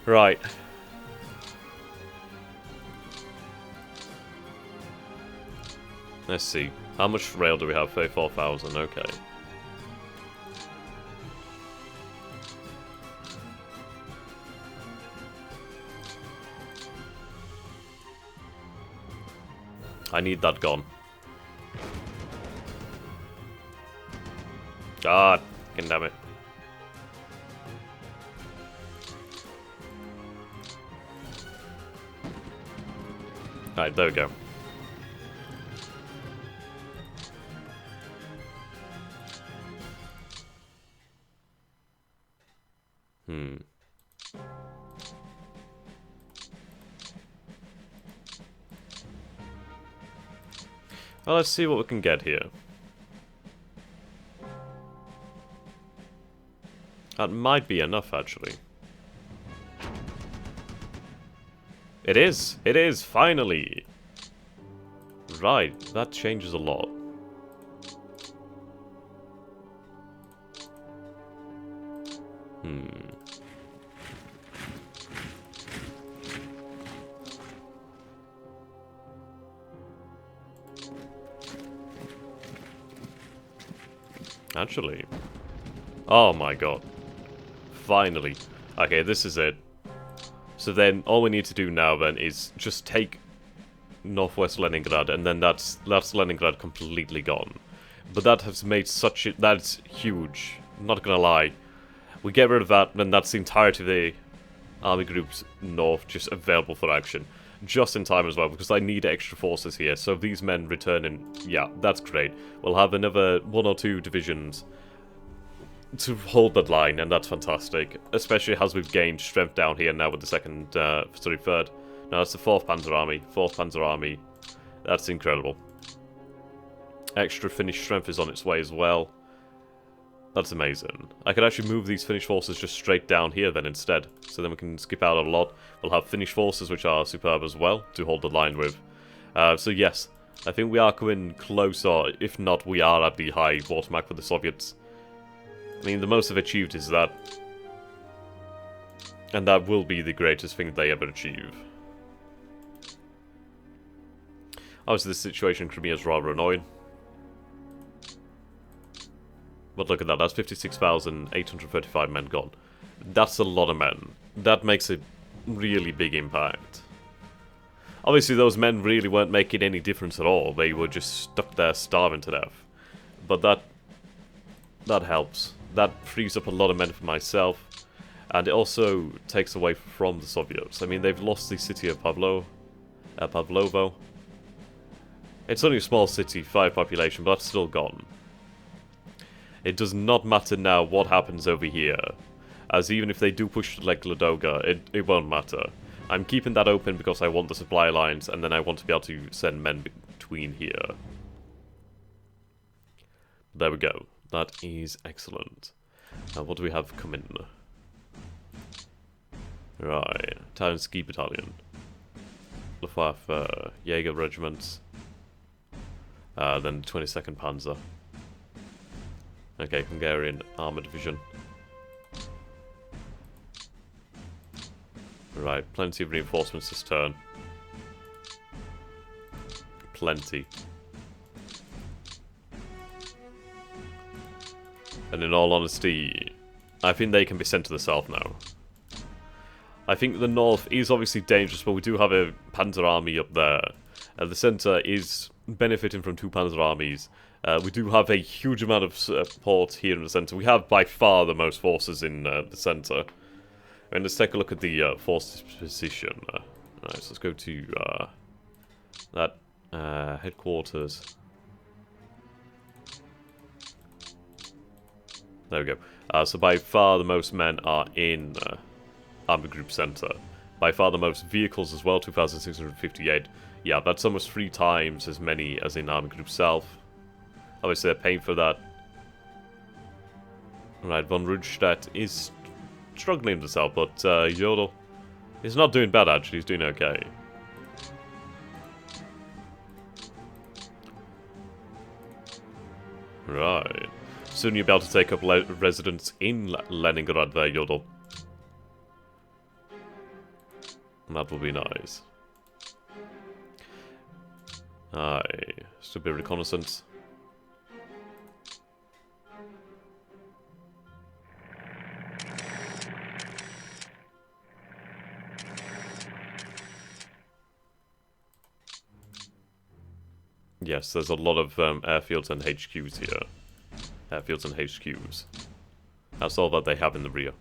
Right. Let's see. How much rail do we have? 34,000, okay. I need that gone. God, damn it. Alright, there we go. Well, let's see what we can get here. That might be enough, actually. It is! It is, finally! Right, that changes a lot. Actually. Oh my god. Finally. Okay, this is it. So then, all we need to do now then is just take northwest Leningrad, and then that's Leningrad completely gone. But that has made such a... that's huge. I'm not gonna lie. We get rid of that, then that's the entirety of the army groups north just available for action. Just in time as well, because I need extra forces here. So if these men return in, yeah, that's great. We'll have another 1 or 2 divisions to hold that line, and that's fantastic. Especially as we've gained strength down here now with the 3rd. No, that's the 4th Panzer Army. 4th Panzer Army. That's incredible. Extra Finnish strength is on its way as well. That's amazing. I could actually move these Finnish forces just straight down here then instead. So then we can skip out a lot. We'll have Finnish forces which are superb as well to hold the line with. So yes, I think we are coming closer, if not we are at the high watermark for the Soviets. I mean, the most they've achieved is that. And that will be the greatest thing they ever achieve. Obviously, this situation in Crimea is rather annoying. But look at that, that's 56,835 men gone. That's a lot of men. That makes a really big impact. Obviously, those men really weren't making any difference at all. They were just stuck there starving to death. But that helps. That frees up a lot of men for myself. And it also takes away from the Soviets. I mean, they've lost the city of Pavlovo. It's only a small city, 5 population, but that's still gone. It does not matter now what happens over here. As even if they do push to Lake Ladoga, it won't matter. I'm keeping that open because I want the supply lines, and then I want to be able to send men between here. There we go. That is excellent. Now, what do we have coming? Right, Italian Ski Battalion. Luftwaffe Jaeger Regiments. Then 22nd Panzer. Okay, Hungarian Armour Division. Right, plenty of reinforcements this turn. Plenty. And in all honesty, I think they can be sent to the south now. I think the north is obviously dangerous, but we do have a panzer army up there. The centre is benefiting from 2 panzer armies. We do have a huge amount of support here in the centre. We have by far the most forces in the centre. And let's take a look at the force disposition. Alright, so let's go to that headquarters. There we go. So by far the most men are in Army Group Centre. By far the most vehicles as well, 2,658. Yeah, that's almost 3 times as many as in Army Group South. Obviously they're paying for that. Right, von Rundstedt is struggling to sell, but Jodl is not doing bad actually, he's doing okay. Right. Soon you'll be able to take up residence in Leningrad there, Jodl. That will be nice. Aye, just a bit of reconnaissance. Yes, there's a lot of airfields and HQs here. Airfields and HQs. That's all that they have in the rear.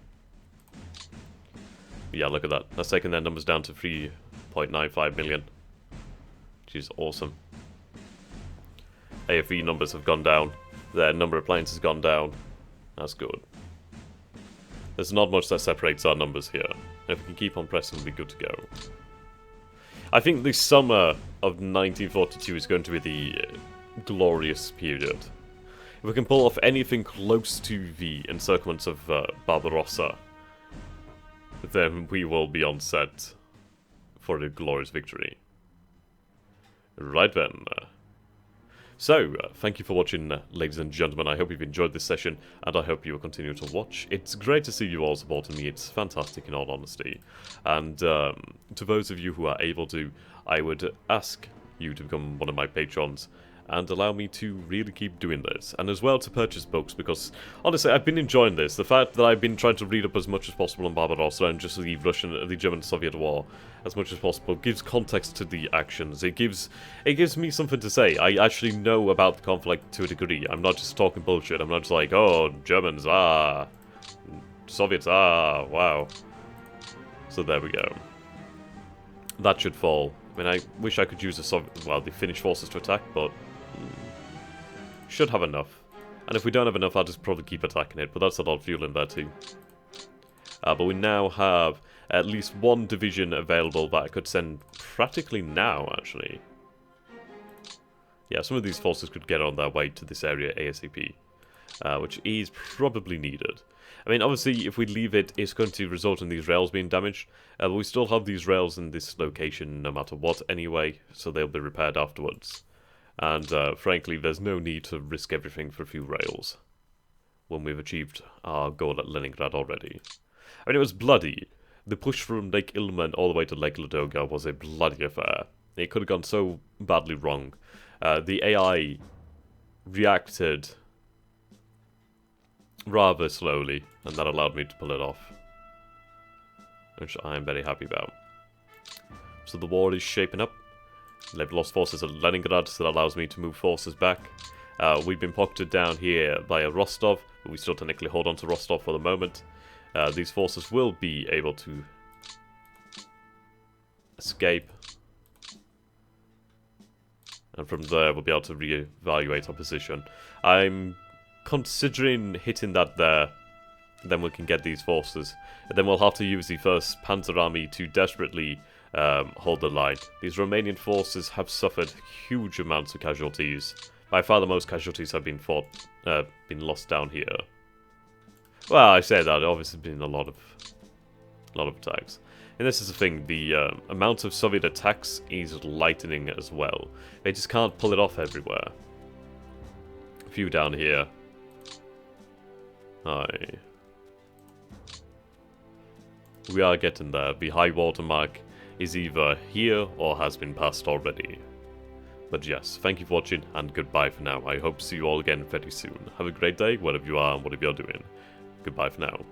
Yeah, look at that. That's taken their numbers down to 3.95 million. Which is awesome. AFE numbers have gone down. Their number of planes has gone down. That's good. There's not much that separates our numbers here. If we can keep on pressing, we'll be good to go. I think the summer of 1942 is going to be the glorious period. If we can pull off anything close to the encirclements of Barbarossa, then we will be on set for a glorious victory. Right then. So, thank you for watching, ladies and gentlemen. I hope you've enjoyed this session, and I hope you will continue to watch. It's great to see you all supporting me. It's fantastic, in all honesty. And to those of you who are able to, I would ask you to become one of my patrons and allow me to really keep doing this. And as well to purchase books, because honestly, I've been enjoying this. The fact that I've been trying to read up as much as possible on Barbarossa and just the German-Soviet war as much as possible gives context to the actions. It gives me something to say. I actually know about the conflict to a degree. I'm not just talking bullshit. I'm not just like, oh, Germans, ah, Soviets, ah, wow. So there we go. That should fall. I mean, I wish I could use the Finnish forces to attack, but should have enough. And if we don't have enough, I'll just probably keep attacking it, but that's a lot of fuel in there too. But we now have at least 1 division available that I could send practically now, actually. Yeah, some of these forces could get on their way to this area ASAP, which is probably needed. I mean, obviously, if we leave it, it's going to result in these rails being damaged, but we still have these rails in this location no matter what anyway, so they'll be repaired afterwards. And frankly, there's no need to risk everything for a few rails when we've achieved our goal at Leningrad already. I mean, it was bloody. The push from Lake Ilmen all the way to Lake Ladoga was a bloody affair. It could have gone so badly wrong. The AI reacted rather slowly, and that allowed me to pull it off, which I am very happy about. So the war is shaping up. They've lost forces at Leningrad, so that allows me to move forces back. We've been pocketed down here by Rostov, but we still technically hold on to Rostov for the moment. These forces will be able to escape, and from there we'll be able to re-evaluate our position. I'm considering hitting that there, then we can get these forces, and then we'll have to use the 1st Panzer Army to desperately hold the line. These Romanian forces have suffered huge amounts of casualties. By far the most casualties have been lost down here. Well, I say that, obviously been a lot of attacks. And this is the thing, the amount of Soviet attacks is lightening as well. They just can't pull it off everywhere. A few down here. We are getting there. The high water mark is either here or has been passed already. But yes, thank you for watching and goodbye for now. I hope to see you all again very soon. Have a great day, wherever you are and whatever you're doing. Goodbye for now.